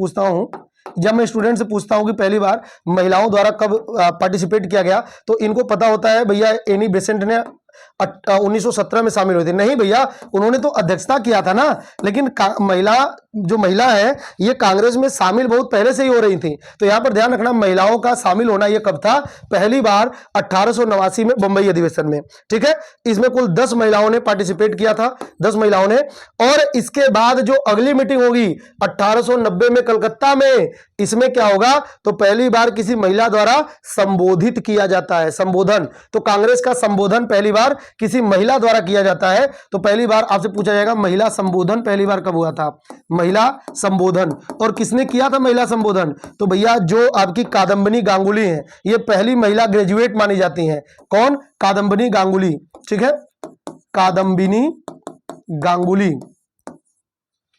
पूछता हूं कि पहली बार महिलाओं द्वारा कब पार्टिसिपेट किया गया, तो इनको पता होता है भैया एनी बेसेंट ने 1917 में शामिल हुए थे। नहीं भैया, उन्होंने तो अध्यक्षता किया था ना, लेकिन महिला है ये कांग्रेस में शामिल बहुत पहले से ही हो रही थी। तो यहां पर ध्यान रखना, महिलाओं का शामिल होना ये कब था, पहली बार 1889 में बंबई अधिवेशन में, ठीक है। इसमें कुल 10 महिलाओं ने पार्टिसिपेट किया था, 10 महिलाओं ने। और इसके बाद जो अगली मीटिंग होगी 1890 में कलकत्ता में, इसमें क्या होगा, तो पहली बार किसी महिला द्वारा संबोधित किया जाता है, संबोधन। तो कांग्रेस का संबोधन पहली बार किसी महिला द्वारा किया जाता है। तो पहली बार आपसे पूछा जाएगा महिला संबोधन पहली बार कब हुआ था, महिला संबोधन। और किसने किया था महिला संबोधन, तो भैया जो आपकी कादम्बिनी गांगुली है, ये पहली महिला ग्रेजुएट मानी जाती हैं। कौन, कादम्बिनी गांगुली, ठीक है, कादम्बिनी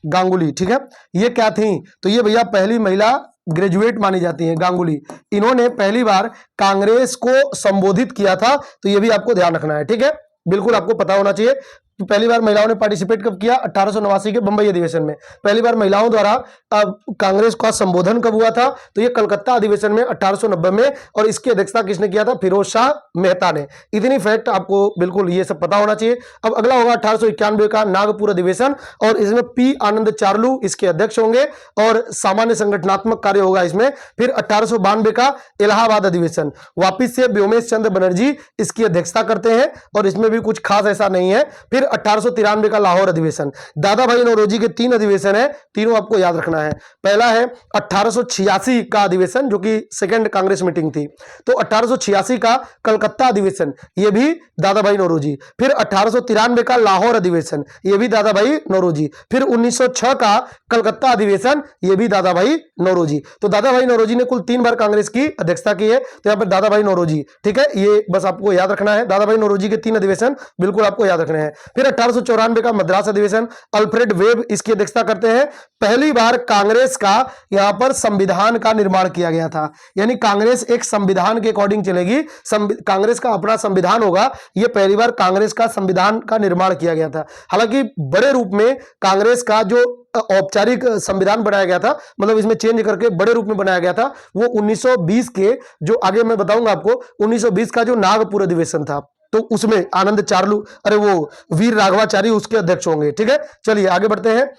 गांगुली, ठीक है। ये क्या थी, तो ये भैया पहली महिला ग्रेजुएट मानी जाती हैं, गांगुली। इन्होंने पहली बार कांग्रेस को संबोधित किया था। तो ये भी आपको ध्यान रखना है, ठीक है, बिल्कुल आपको पता होना चाहिए। तो पहली बार महिलाओं ने पार्टिसिपेट कब किया, 1889 के बंबई अधिवेशन में। पहली बार महिलाओं द्वारा कांग्रेस का संबोधन कब हुआ था, तो ये कलकत्ता अधिवेशन में 1890 में। और इसकी अध्यक्षता किसने किया था, फिरोज शाह मेहता ने। इतनी फैक्ट आपको बिल्कुल ये सब पता होना चाहिए। अब अगला होगा 1891 का नागपुर अधिवेशन, और इसमें पी आनंद चार्लू इसके अध्यक्ष होंगे और सामान्य संगठनात्मक कार्य होगा इसमें। फिर 1892 का इलाहाबाद अधिवेशन, वापिस से व्योमेश चंद्र बनर्जी इसकी अध्यक्षता करते हैं और इसमें भी कुछ खास ऐसा नहीं है। फिर 1893 का लाहौर अधिवेशन। दादा भाई नौरोजी के 3 अधिवेशन है, तीनों आपको याद रखना है। पहला है 1886 का अधिवेशन, जो कि सेकंड कांग्रेस मीटिंग थी। तो 1886 का कलकत्ता अधिवेशन, ये भी दादा भाई नौरोजी। फिर 1893 का लाहौर अधिवेशन, ये भी दादा भाई नौरोजी। फिर 1906 का कलकत्ता अधिवेशन, ये भी दादा भाई नौरोजी। तो दादा भाई नौरोजी ने कुल 3 बार कांग्रेस की अध्यक्षता की है। तो यहां पर दादा भाई नौरोजी, ठीक है, ये बस आपको याद रखना है। दादा भाई नौरोजी के 3 अधिवेशन बिल्कुल आपको याद रखने हैं। फिर 1894 का मद्रास अधिवेशन, अल्फ्रेड वेब इसकी अध्यक्षता करते हैं। पहली बार कांग्रेस का यहां पर संविधान का निर्माण किया गया था, यानी कांग्रेस एक संविधान के अकॉर्डिंग चलेगी, कांग्रेस का अपना संविधान होगा। यह पहली बार कांग्रेस का संविधान का निर्माण किया गया था। हालांकि बड़े रूप में कांग्रेस का जो औपचारिक संविधान बनाया गया था, मतलब इसमें चेंज करके बड़े रूप में बनाया गया था, वो 1920 के, जो आगे मैं बताऊंगा आपको, 1920 का जो नागपुर अधिवेशन था, तो उसमें आनंद चार्लू, अरे वो वीर राघवाचारी उसके अध्यक्ष होंगे, ठीक है। चलिए आगे बढ़ते हैं।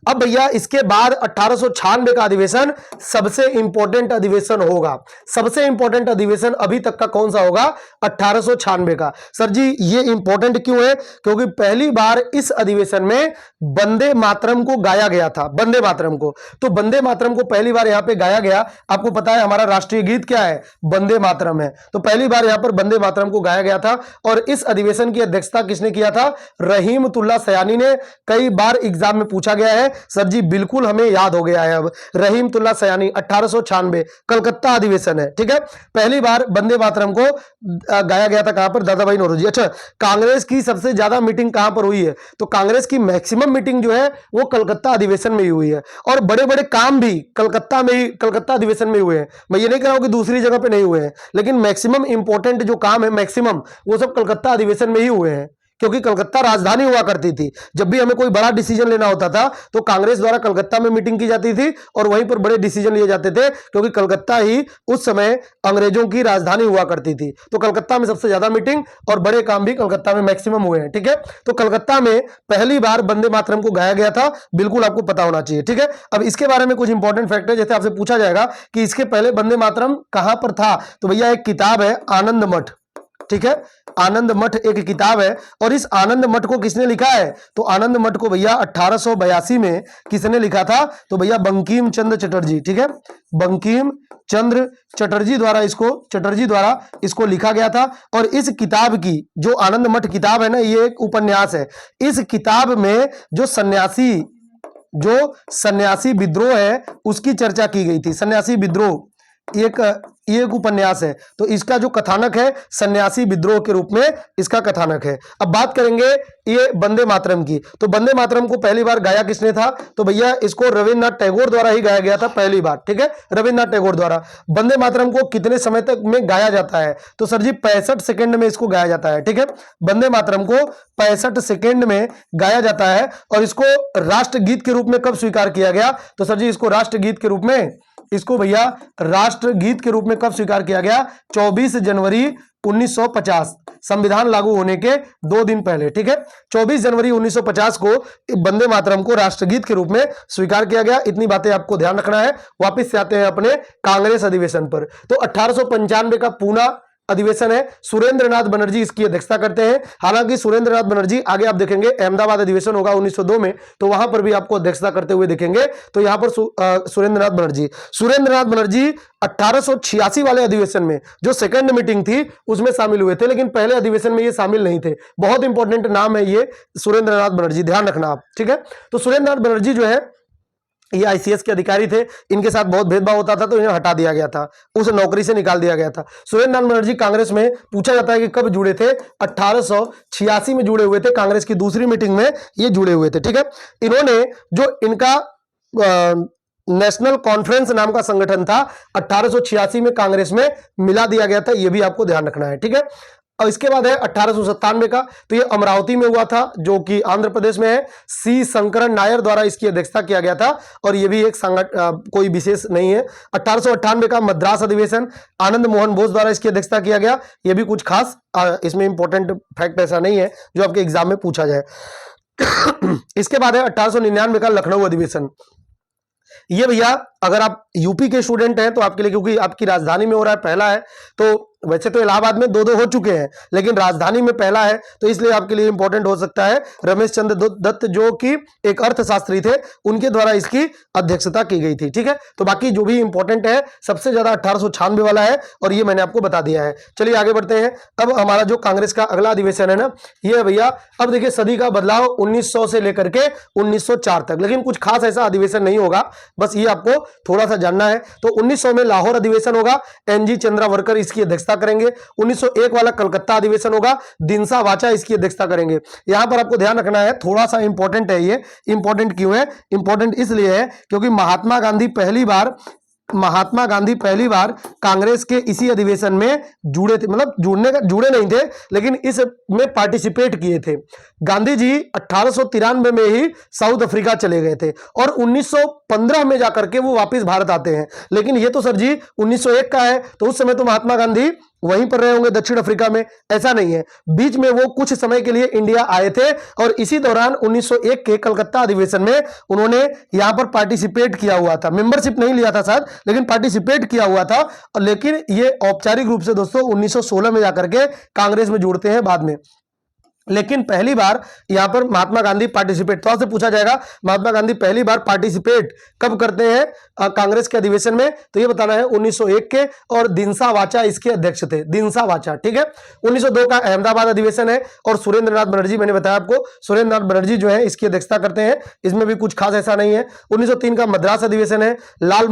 अब भैया इसके बाद 1896 का अधिवेशन सबसे इंपॉर्टेंट अधिवेशन होगा। सबसे इंपॉर्टेंट अधिवेशन अभी तक का कौन सा होगा, 1896 का। सर जी ये इंपॉर्टेंट क्यों है, क्योंकि पहली बार इस अधिवेशन में वंदे मातरम को गाया गया था, वंदे मातरम को। तो वंदे मातरम को पहली बार यहां पे गाया गया। आपको पता है हमारा राष्ट्रीय गीत क्या है, वंदे मातरम है। तो पहली बार यहां पर वंदे मातरम को गाया गया था। और इस अधिवेशन की अध्यक्षता किसने किया था, रहीमतुल्लाह सयानी ने। कई बार एग्जाम में पूछा गया है सर जी, बिल्कुल हमें याद हो गया है अब, रहीमतुल्लाह सयानी 1896 कलकत्ता अधिवेशन है, ठीक है। पहली बार वंदे मातरम को गाया गया था कहां पर, दादा भाई नौरोजी। अच्छा, कांग्रेस की सबसे ज्यादा मीटिंग कहां पर हुई है, तो कांग्रेस की मैक्सिमम मीटिंग जो है वो कलकत्ता अधिवेशन में ही हुई है। और बड़े बड़े काम भी कलकत्ता में ही, कलकत्ता अधिवेशन में हुए हैं। मैं ये नहीं कह रहा हूं कि दूसरी जगह पे नहीं हुए हैं, लेकिन मैक्सिमम इंपॉर्टेंट जो काम है, मैक्सिमम वो सब कलकत्ता अधिवेशन में ही हुए हैं, क्योंकि कलकत्ता राजधानी हुआ करती थी। जब भी हमें कोई बड़ा डिसीजन लेना होता था तो कांग्रेस द्वारा कलकत्ता में मीटिंग की जाती थी और वहीं पर बड़े डिसीजन लिए जाते थे, क्योंकि कलकत्ता ही उस समय अंग्रेजों की राजधानी हुआ करती थी। तो कलकत्ता में सबसे ज्यादा मीटिंग और बड़े काम भी कलकत्ता में मैक्सिमम हुए हैं, ठीक है। तो कलकत्ता में पहली बार वंदे मातरम को गाया गया था, बिल्कुल आपको पता होना चाहिए, ठीक है। अब इसके बारे में कुछ इंपॉर्टेंट फैक्ट है, जैसे आपसे पूछा जाएगा कि इसके पहले वंदे मातरम कहां पर था, तो भैया एक किताब है आनंद मठ, ठीक है, आनंद मठ एक किताब है, और इस आनंद मठ को किसने लिखा है? तो आनंद मठ को भैया 1882 में किसने लिखा था? तो भैया बंकिम चंद्र चटर्जी, ठीक है, बंकिम चंद्र चटर्जी द्वारा इसको लिखा गया था। और इस किताब की जो आनंद मठ किताब है ना, ये एक उपन्यास है। इस किताब में जो सन्यासी विद्रोह है उसकी चर्चा की गई थी। सन्यासी विद्रोह ये एक उपन्यास है, तो इसका जो कथानक है सन्यासी विद्रोह के रूप में इसका कथानक है। अब बात करेंगे ये वंदे मातरम की। तो वंदे मातरम को पहली बार गाया किसने था? तो भैया इसको रविन्द्रनाथ टैगोर द्वारा ही गाया गया था पहली बार, ठीक है, रविन्द्रनाथ टैगोर द्वारा। वंदे मातरम को कितने समय तक में गाया जाता है? तो सर जी 65 सेकंड में इसको गाया जाता है, ठीक है। वंदे मातरम को 65 सेकंड में गाया जाता है। और इसको राष्ट्रगीत के रूप में कब स्वीकार किया गया? तो सर जी इसको राष्ट्रगीत के रूप में कब स्वीकार किया गया? 24 जनवरी 1950, संविधान लागू होने के 2 दिन पहले, ठीक है। 24 जनवरी 1950 को वंदे मातरम को राष्ट्रगीत के रूप में स्वीकार किया गया। इतनी बातें आपको ध्यान रखना है। वापस से आते हैं अपने कांग्रेस अधिवेशन पर। तो 1895 का पूना अधिवेशन है, सुरेंद्रनाथ बनर्जी इसकी अध्यक्षता करते हैं। हालांकि सुरेंद्रनाथ बनर्जी आगे आप देखेंगे अहमदाबाद अधिवेशन होगा 1902 में, तो वहां पर भी आपको अध्यक्षता करते हुए दिखेंगे। तो यहां पर सुरेंद्रनाथ बनर्जी 1886 वाले अधिवेशन में जो सेकंड मीटिंग थी उसमें शामिल हुए थे, लेकिन पहले अधिवेशन में ये शामिल नहीं थे। बहुत इंपॉर्टेंट नाम है ये सुरेंद्रनाथ बनर्जी, ध्यान रखना आप, ठीक है। तो सुरेंद्रनाथ बनर्जी जो है ये आईसीएस के अधिकारी थे, इनके साथ बहुत भेदभाव होता था तो इन्हें हटा दिया गया था, उस नौकरी से निकाल दिया गया था। सुरेंद्रनाथ बनर्जी कांग्रेस में पूछा जाता है कि कब जुड़े थे? 1886 में जुड़े हुए थे, कांग्रेस की दूसरी मीटिंग में ये जुड़े हुए थे, ठीक है। इन्होंने जो इनका नेशनल कॉन्फ्रेंस नाम का संगठन था 1886 में कांग्रेस में मिला दिया गया था, यह भी आपको ध्यान रखना है, ठीक है। और इसके बाद है 1897 का, तो ये अमरावती में हुआ था जो कि आंध्र प्रदेश में है। सी शंकरन नायर द्वारा इसकी अध्यक्षता किया गया था, और ये भी एक कोई विशेष नहीं है। 1898 का मद्रास अधिवेशन, आनंद मोहन बोस द्वारा इसकी अध्यक्षता किया गया। ये भी कुछ खास इसमें इंपॉर्टेंट फैक्ट ऐसा नहीं है जो आपके एग्जाम में पूछा जाए। इसके बाद है 1899 का लखनऊ अधिवेशन। ये भैया अगर आप यूपी के स्टूडेंट हैं तो आपके लिए, क्योंकि आपकी राजधानी में हो रहा है, पहला है, तो वैसे तो इलाहाबाद में 2 हो चुके हैं, लेकिन राजधानी में पहला है, तो इसलिए आपके लिए इंपॉर्टेंट हो सकता है। रमेश चंद्र दत्त जो कि एक अर्थशास्त्री थे, उनके द्वारा इसकी अध्यक्षता की गई थी, ठीक है। तो बाकी जो भी इंपॉर्टेंट है सबसे ज्यादा 1896 वाला है, और ये मैंने आपको बता दिया है। चलिए आगे बढ़ते हैं। अब हमारा जो कांग्रेस का अगला अधिवेशन है ना, ये भैया अब देखिए सदी का बदलाव 1900 से लेकर के 1904 तक, लेकिन कुछ खास ऐसा अधिवेशन नहीं होगा, बस ये आपको थोड़ा सा जानना है। तो 1900 में लाहौर अधिवेशन होगा, एनजी चंद्रावरकर इसकी अध्यक्षता करेंगे। 1901 वाला कलकत्ता अधिवेशन होगा, दिनसा वाचा इसकी अध्यक्षता करेंगे। यहां पर आपको ध्यान रखना है, थोड़ा सा इंपॉर्टेंट है ये। इंपॉर्टेंट क्यों है? इंपॉर्टेंट इसलिए है क्योंकि महात्मा गांधी पहली बार कांग्रेस के इसी अधिवेशन में जुड़े थे, मतलब जुड़े नहीं थे, लेकिन इसमें पार्टिसिपेट किए थे। गांधी जी 1893 में ही साउथ अफ्रीका चले गए थे, और 1915 में जाकर के वो वापस भारत आते हैं। लेकिन ये तो सर जी 1901 का है, तो उस समय तो महात्मा गांधी वहीं पर रहे होंगे दक्षिण अफ्रीका में, ऐसा नहीं है। बीच में वो कुछ समय के लिए इंडिया आए थे, और इसी दौरान 1901 के कलकत्ता अधिवेशन में उन्होंने यहां पर पार्टिसिपेट किया हुआ था। मेंबरशिप नहीं लिया था शायद, लेकिन पार्टिसिपेट किया हुआ था। लेकिन ये औपचारिक रूप से दोस्तों 1916 में जाकर के कांग्रेस में जुड़ते हैं बाद में। लेकिन पहली बार यहां पर महात्मा गांधी पार्टिसिपेट, तो आपसे पूछा जाएगा महात्मा गांधी पहली बार पार्टिसिपेट कब करते हैं कांग्रेस के अधिवेशन में? तो ये बताना है 1901 के, और दिनसा वाचा इसके अध्यक्ष थे, दिनसा वाचा, ठीक है। 1902 का अहमदाबाद अधिवेशन है, और सुरेंद्रनाथ बनर्जी, मैंने बताया आपको, सुरेंद्रनाथ बनर्जी जो है इसकी अध्यक्षता करते हैं, इसमें भी कुछ खास ऐसा नहीं है। 1903 का मद्रास अधिवेशन है, लाल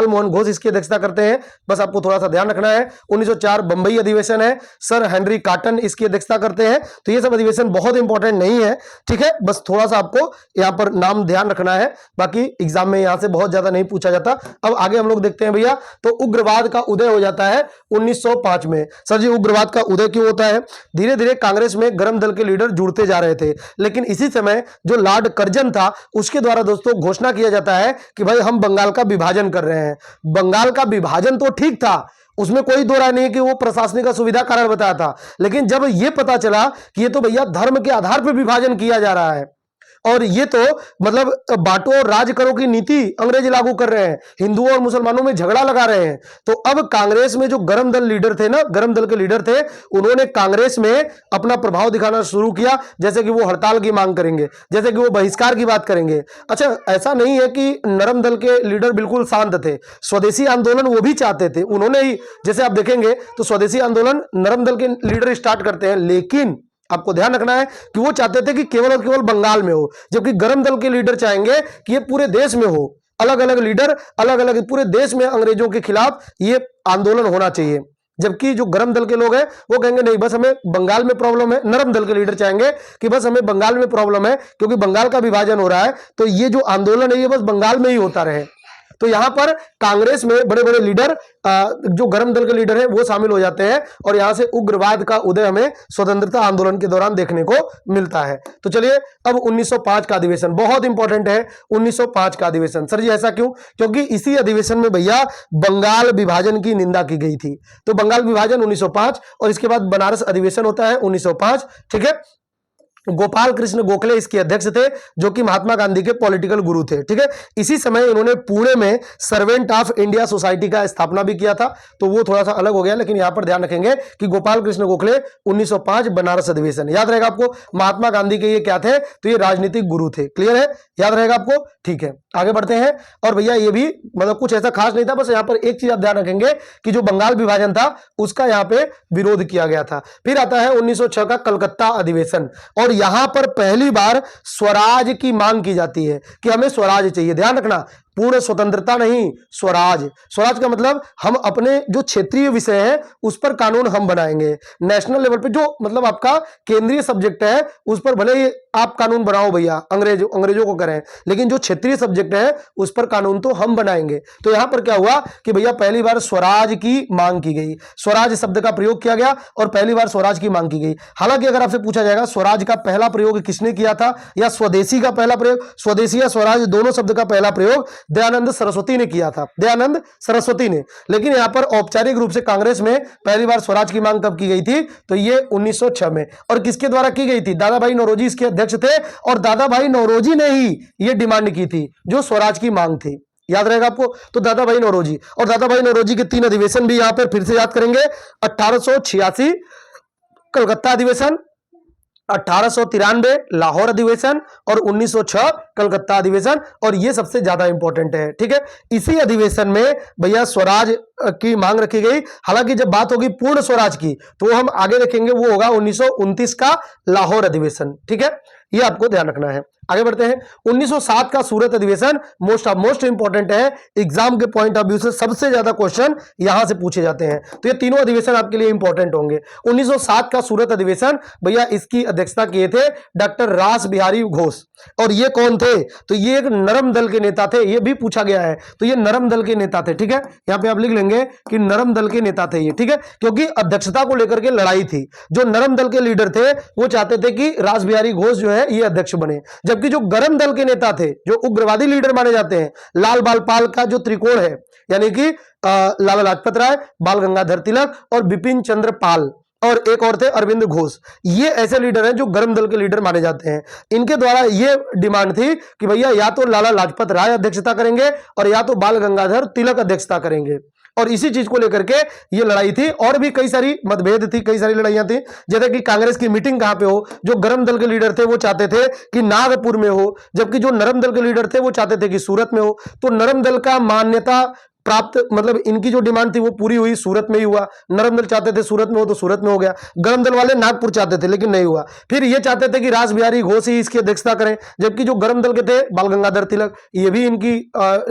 मोहन घोष इसकी अध्यक्षता करते हैं, बस आपको थोड़ा सा ध्यान रखना है। 1904 बंबई अधिवेशन है, सर हेनरी कॉटन इसकी अध्यक्षता करते हैं। तो ये सब अधिवेशन बहुत इंपॉर्टेंट नहीं है, ठीक है, बस थोड़ा सा आपको यहां पर नाम ध्यान रखना है, बाकी एग्जाम में यहां से बहुत ज्यादा नहीं पूछा जाता। अब आगे हम लोग देखते हैं भैया, तो उग्रवाद का उदय हो जाता है 1905 में। सर जी उग्रवाद का उदय क्यों होता है? धीरे धीरे कांग्रेस में गर्म दल के लीडर जुड़ते जा रहे थे, लेकिन इसी समय जो लॉर्ड कर्जन था उसके द्वारा दोस्तों घोषणा किया जाता है कि भाई हम बंगाल का विभाजन कर रहे हैं। बंगाल का विभाजन तो ठीक था, उसमें कोई दो राय नहीं कि वो प्रशासनिक सुविधा कारण बताया था, लेकिन जब ये पता चला कि ये तो भैया धर्म के आधार पर विभाजन किया जा रहा है, और ये तो मतलब बांटो और राज करो की नीति अंग्रेज लागू कर रहे हैं, हिंदुओं और मुसलमानों में झगड़ा लगा रहे हैं। तो अब कांग्रेस में जो गरम दल लीडर थे ना, गरम दल के लीडर थे, उन्होंने कांग्रेस में अपना प्रभाव दिखाना शुरू किया, जैसे कि वो हड़ताल की मांग करेंगे, जैसे कि वो बहिष्कार की बात करेंगे। अच्छा, ऐसा नहीं है कि नरम दल के लीडर बिल्कुल शांत थे, स्वदेशी आंदोलन वो भी चाहते थे। उन्होंने ही, जैसे आप देखेंगे तो स्वदेशी आंदोलन नरम दल के लीडर स्टार्ट करते हैं, लेकिन आपको ध्यान रखना है कि वो चाहते थे कि केवल और केवल बंगाल में हो, जबकि गरम दल के लीडर चाहेंगे कि ये पूरे देश में हो। अलग अलग लीडर, अलग अलग पूरे देश में अंग्रेजों के खिलाफ ये आंदोलन होना चाहिए। जबकि जो गरम दल के लोग हैं वो कहेंगे नहीं, बस हमें बंगाल में प्रॉब्लम है। नरम दल के लीडर चाहेंगे कि बस हमें बंगाल में प्रॉब्लम है, क्योंकि बंगाल का विभाजन हो रहा है, तो ये जो आंदोलन है ये बस बंगाल में ही होता रहे। तो यहां पर कांग्रेस में बड़े बड़े लीडर, जो गरम दल के लीडर हैं वो शामिल हो जाते हैं, और यहां से उग्रवाद का उदय हमें स्वतंत्रता आंदोलन के दौरान देखने को मिलता है। तो चलिए, अब 1905 का अधिवेशन बहुत इंपॉर्टेंट है। 1905 का अधिवेशन, सर जी ऐसा क्यों? क्योंकि इसी अधिवेशन में भैया बंगाल विभाजन की निंदा की गई थी। तो बंगाल विभाजन 1905, और इसके बाद बनारस अधिवेशन होता है 1905। ठीक है, गोपाल कृष्ण गोखले इसके अध्यक्ष थे, जो कि महात्मा गांधी के पॉलिटिकल गुरु थे। ठीक है, इसी समय इन्होंने पुणे में सर्वेंट ऑफ इंडिया सोसाइटी का स्थापना भी किया था, तो वो थोड़ा सा अलग हो गया, लेकिन यहां पर ध्यान रखेंगे कि गोपाल कृष्ण गोखले 1905 बनारस अधिवेशन, याद रहेगा आपको। महात्मा गांधी के ये क्या थे? तो ये राजनीतिक गुरु थे। क्लियर है, याद रहेगा आपको। ठीक है, आगे बढ़ते हैं। और भैया ये भी मतलब कुछ ऐसा खास नहीं था, बस यहां पर एक चीज आप ध्यान रखेंगे कि जो बंगाल विभाजन था उसका यहां पे विरोध किया गया था। फिर आता है 1906 का कलकत्ता अधिवेशन, और यहां पर पहली बार स्वराज की मांग की जाती है कि हमें स्वराज चाहिए। ध्यान रखना, पूर्ण स्वतंत्रता नहीं, स्वराज। स्वराज का मतलब हम अपने जो क्षेत्रीय विषय है उस पर कानून हम बनाएंगे। नेशनल लेवल पे जो मतलब आपका केंद्रीय सब्जेक्ट है उस पर भले ही आप कानून बनाओ भैया, अंग्रेजों को करें, लेकिन जो क्षेत्रीय सब्जेक्ट है उस पर कानून तो हम बनाएंगे। तो यहां पर क्या हुआ कि भैया पहली बार स्वराज की मांग की गई, स्वराज शब्द का प्रयोग किया गया और पहली बार स्वराज की मांग की गई। हालांकि अगर आपसे पूछा जाएगा स्वराज का पहला प्रयोग किसने किया था, या स्वदेशी का पहला प्रयोग, स्वदेशी या स्वराज दोनों शब्द का पहला प्रयोग दयानंद सरस्वती ने किया था, दयानंद सरस्वती ने। लेकिन यहां पर औपचारिक रूप से कांग्रेस में पहली बार स्वराज की मांग कब की गई थी? तो ये 1906 में। और किसके द्वारा की गई थी? दादा भाई नौरोजी इसके अध्यक्ष थे, और दादा भाई नौरोजी ने ही ये डिमांड की थी जो स्वराज की मांग थी। याद रहेगा आपको। तो दादा भाई नौरोजी, और दादा भाई नौरोजी के 3 अधिवेशन भी यहां पर फिर से याद करेंगे। 1886 कलकत्ता अधिवेशन, 1893 लाहौर अधिवेशन, और 1906 कलकत्ता अधिवेशन, और ये सबसे ज्यादा इंपॉर्टेंट है। ठीक है, इसी अधिवेशन में भैया स्वराज की मांग रखी गई। हालांकि जब बात होगी पूर्ण स्वराज की तो हम आगे देखेंगे, वो होगा 1929 का लाहौर अधिवेशन। ठीक है, ये आपको ध्यान रखना है। आगे बढ़ते हैं। 1907 का सूरत अधिवेशन मोस्ट इंपॉर्टेंट है, एग्जाम के पॉइंट ऑफ व्यू से सबसे ज्यादा क्वेश्चन यहां से पूछे जाते हैं, तो ये तीनों अधिवेशन आपके लिए इंपॉर्टेंट होंगे। 1907 का सूरत अधिवेशन, भैया इसकी अध्यक्षता किए थे डॉक्टर रास बिहारी घोष, और ये कौन थे? तो ये एक नरम दल के नेता थे, ये भी पूछा गया है, तो ये नरम दल के नेता थे। ठीक है, यहां पे आप लिख लेंगे कि नरम दल के नेता थे ये। ठीक है, क्योंकि अध्यक्षता को लेकर के लड़ाई थी। जो नरम दल के लीडर थे वो चाहते थे कि रास बिहारी घोष जो है ये अध्यक्ष बने, जबकि जो गरम दल के नेता थे, जो उग्रवादी लीडर माने जाते हैं, लाल बाल पाल का जो त्रिकोण है, यानी कि लाला लाजपत राय, बाल गंगाधर तिलक और बिपिन चंद्र पाल, और एक और थे अरविंद घोष, ये ऐसे लीडर हैं जो गरम दल के लीडर माने जाते हैं। इनके द्वारा ये डिमांड थी कि भैया या तो लाला लाजपत राय अध्यक्षता करेंगे और या तो बाल गंगाधर तिलक अध्यक्षता करेंगे, और इसी चीज को लेकर के ये लड़ाई थी। और भी कई सारी मतभेद थी, कई सारी लड़ाइयां थी, जैसे कि कांग्रेस की मीटिंग कहां पे हो, जो गरम दल के लीडर थे वो चाहते थे कि नागपुर में हो, जबकि जो नरम दल के लीडर थे वो चाहते थे कि सूरत में हो। तो नरम दल का मान्यता प्राप्त, मतलब इनकी जो डिमांड थी वो पूरी हुई, सूरत में ही हुआ। नरम दल चाहते थे सूरत में हो तो सूरत में हो गया, गरम दल वाले नागपुर चाहते थे लेकिन नहीं हुआ। फिर ये चाहते थे कि रास बिहारी घोष ही इसकी अध्यक्षता करें, जबकि जो गरम दल के थे बाल गंगाधर तिलक, ये भी इनकी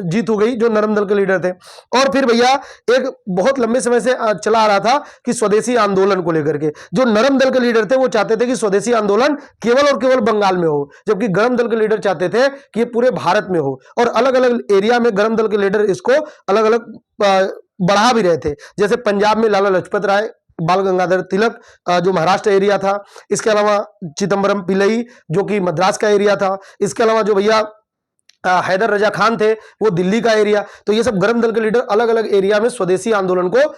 जीत हो गई जो नरम दल के लीडर थे। और फिर भैया एक बहुत लंबे समय से चला आ रहा था कि स्वदेशी आंदोलन को लेकर के जो नरम दल के लीडर थे वो चाहते थे कि स्वदेशी आंदोलन केवल और केवल बंगाल में हो, जबकि गरम दल के लीडर चाहते थे कि ये पूरे भारत में हो। और अलग अलग एरिया में गरम दल के लीडर इसको अलग अलग बढ़ा भी रहे थे, जैसे पंजाब में लाला लाजपत राय, बाल गंगाधर तिलक जो महाराष्ट्र एरिया था, इसके अलावा चिदम्बरम पिल्लई जो कि मद्रास का एरिया था, इसके अलावा जो भैया हैदर रजा खान थे वो दिल्ली का एरिया। तो ये सब गरम दल के लीडर अलग अलग एरिया में स्वदेशी आंदोलन को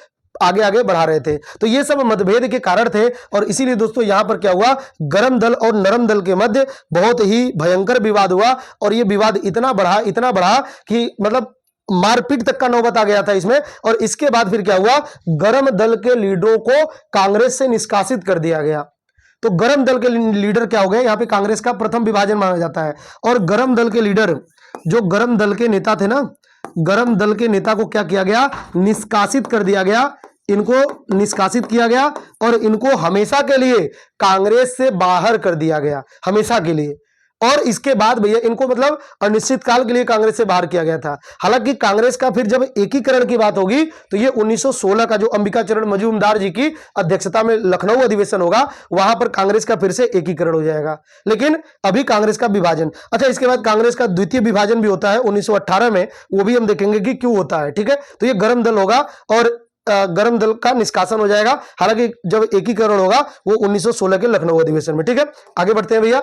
आगे आगे बढ़ा रहे थे। तो ये सब मतभेद के कारण थे और इसीलिए दोस्तों यहां पर क्या हुआ, गरम दल और नरम दल के मध्य बहुत ही भयंकर विवाद हुआ और ये विवाद इतना बढ़ा कि मतलब मारपीट तक का नौबत आ गया था इसमें। और इसके बाद फिर क्या हुआ, गरम दल के लीडरों को कांग्रेस से निष्कासित कर दिया गया। तो गरम दल के लीडर क्या हो गए, यहां पे कांग्रेस का प्रथम विभाजन माना जाता है। और गरम दल के लीडर, जो गरम दल के नेता थे ना, गरम दल के नेता को क्या किया गया, निष्कासित कर दिया गया। इनको निष्कासित किया गया और इनको हमेशा के लिए कांग्रेस से बाहर कर दिया गया, हमेशा के लिए। और इसके बाद भैया इनको मतलब अनिश्चित काल के लिए कांग्रेस से बाहर किया गया था। हालांकि कांग्रेस का फिर जब एकीकरण की बात होगी तो ये 1916 का जो अंबिका चरण मजूमदार जी की अध्यक्षता में लखनऊ अधिवेशन होगा, वहां पर कांग्रेस का फिर से एकीकरण हो जाएगा। लेकिन अभी कांग्रेस का विभाजन, अच्छा इसके बाद कांग्रेस का द्वितीय विभाजन भी होता है 1918 में, वो भी हम देखेंगे कि क्यों होता है। ठीक है, तो ये गरम दल होगा और गरम दल का निष्कासन हो जाएगा। हालांकि जब एकीकरण होगा वो 1916 के लखनऊ अधिवेशन में। ठीक है, आगे बढ़ते हैं भैया।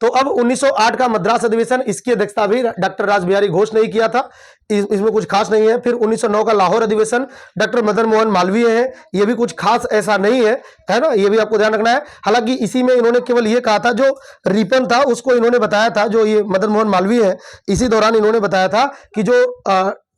तो अब 1908 का मद्रास अधिवेशन, इसकी अध्यक्षता भी डॉक्टर रासबिहारी घोष ने ही किया था, इसमें कुछ खास नहीं है। फिर 1909 का लाहौर अधिवेशन डॉक्टर मदन मोहन मालवीय है, ये भी कुछ खास ऐसा नहीं है ना, ये भी आपको ध्यान रखना है। हालांकि इसी में इन्होंने केवल ये कहा था, जो रिपन था उसको इन्होंने बताया था, जो ये मदन मोहन मालवीय है, इसी दौरान इन्होंने बताया था कि जो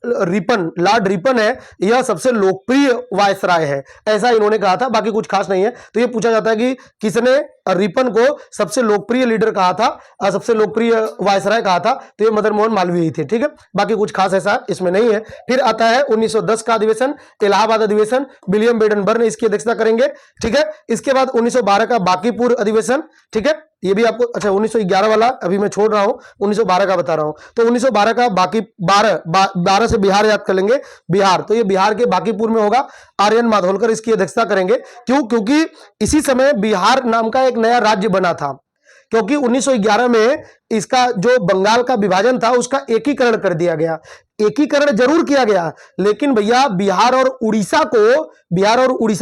रिपन, लॉर्ड रिपन है, यह सबसे लोकप्रिय वायसराय है, ऐसा इन्होंने कहा था। बाकी कुछ खास नहीं है। तो ये पूछा जाता है कि किसने रिपन को सबसे लोकप्रिय लीडर कहा था, सबसे लोकप्रिय वायसराय कहा था, तो ये मदन मोहन मालवीय ही थे। ठीक है, बाकी कुछ खास ऐसा इसमें नहीं है। फिर आता है 1910 का अधिवेशन, इलाहाबाद अधिवेशन, विलियम बेडन बर्न इसकी अध्यक्षता करेंगे। ठीक है, इसके बाद 1912 का बांकीपुर अधिवेशन। ठीक है, ये भी आपको, अच्छा 1911 वाला अभी मैं छोड़ रहा हूं, 1912 का बता रहा हूं। तो 1912 का बाकी 12 से बिहार याद कर लेंगे, बिहार, तो ये बिहार के बांकीपुर में होगा, आर्यन माधोलकर इसकी अध्यक्षता करेंगे। क्यों, क्योंकि इसी समय बिहार नाम का एक नया राज्य बना था, क्योंकि 1911 में इसका जो बंगाल का विभाजन था उसका एकीकरण कर दिया गया। एकीकरण जरूर किया गया, लेकिन भैया बिहार और उड़ीसा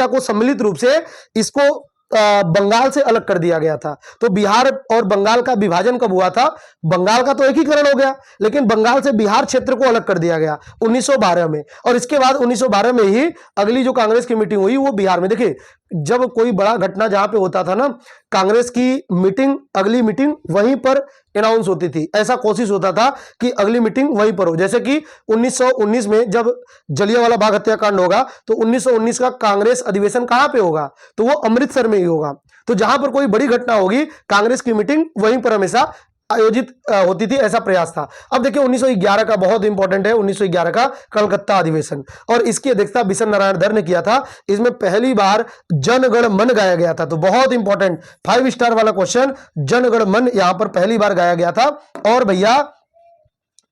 को सम्मिलित रूप से इसको बंगाल से अलग कर दिया गया था। तो बिहार और बंगाल का विभाजन कब हुआ था, बंगाल का तो एकीकरण हो गया, लेकिन बंगाल से बिहार क्षेत्र को अलग कर दिया गया 1912 में। और इसके बाद 1912 में ही अगली जो कांग्रेस की मीटिंग हुई वो बिहार में। देखिए, जब कोई बड़ा घटना जहां पे होता था ना, कांग्रेस की मीटिंग, अगली मीटिंग वहीं पर अनाउंस होती थी। ऐसा कोशिश होता था कि अगली मीटिंग वहीं पर हो। जैसे कि 1919 में जब जलियांवाला बाग हत्याकांड होगा, तो 1919 का कांग्रेस अधिवेशन कहां पे होगा, तो वो अमृतसर में ही होगा। तो जहां पर कोई बड़ी घटना होगी, कांग्रेस की मीटिंग वहीं पर हमेशा आयोजित होती थी, ऐसा प्रयास था। अब देखिए 1911 का बहुत इंपॉर्टेंट है, 1911 का कलकत्ता अधिवेशन, और इसकी अध्यक्षता बिशन नारायण धर ने किया था। इसमें पहली बार जन गण मन गाया गया था। तो बहुत इंपॉर्टेंट 5 स्टार वाला क्वेश्चन, जन गण मन यहां पर पहली बार गाया गया था। और भैया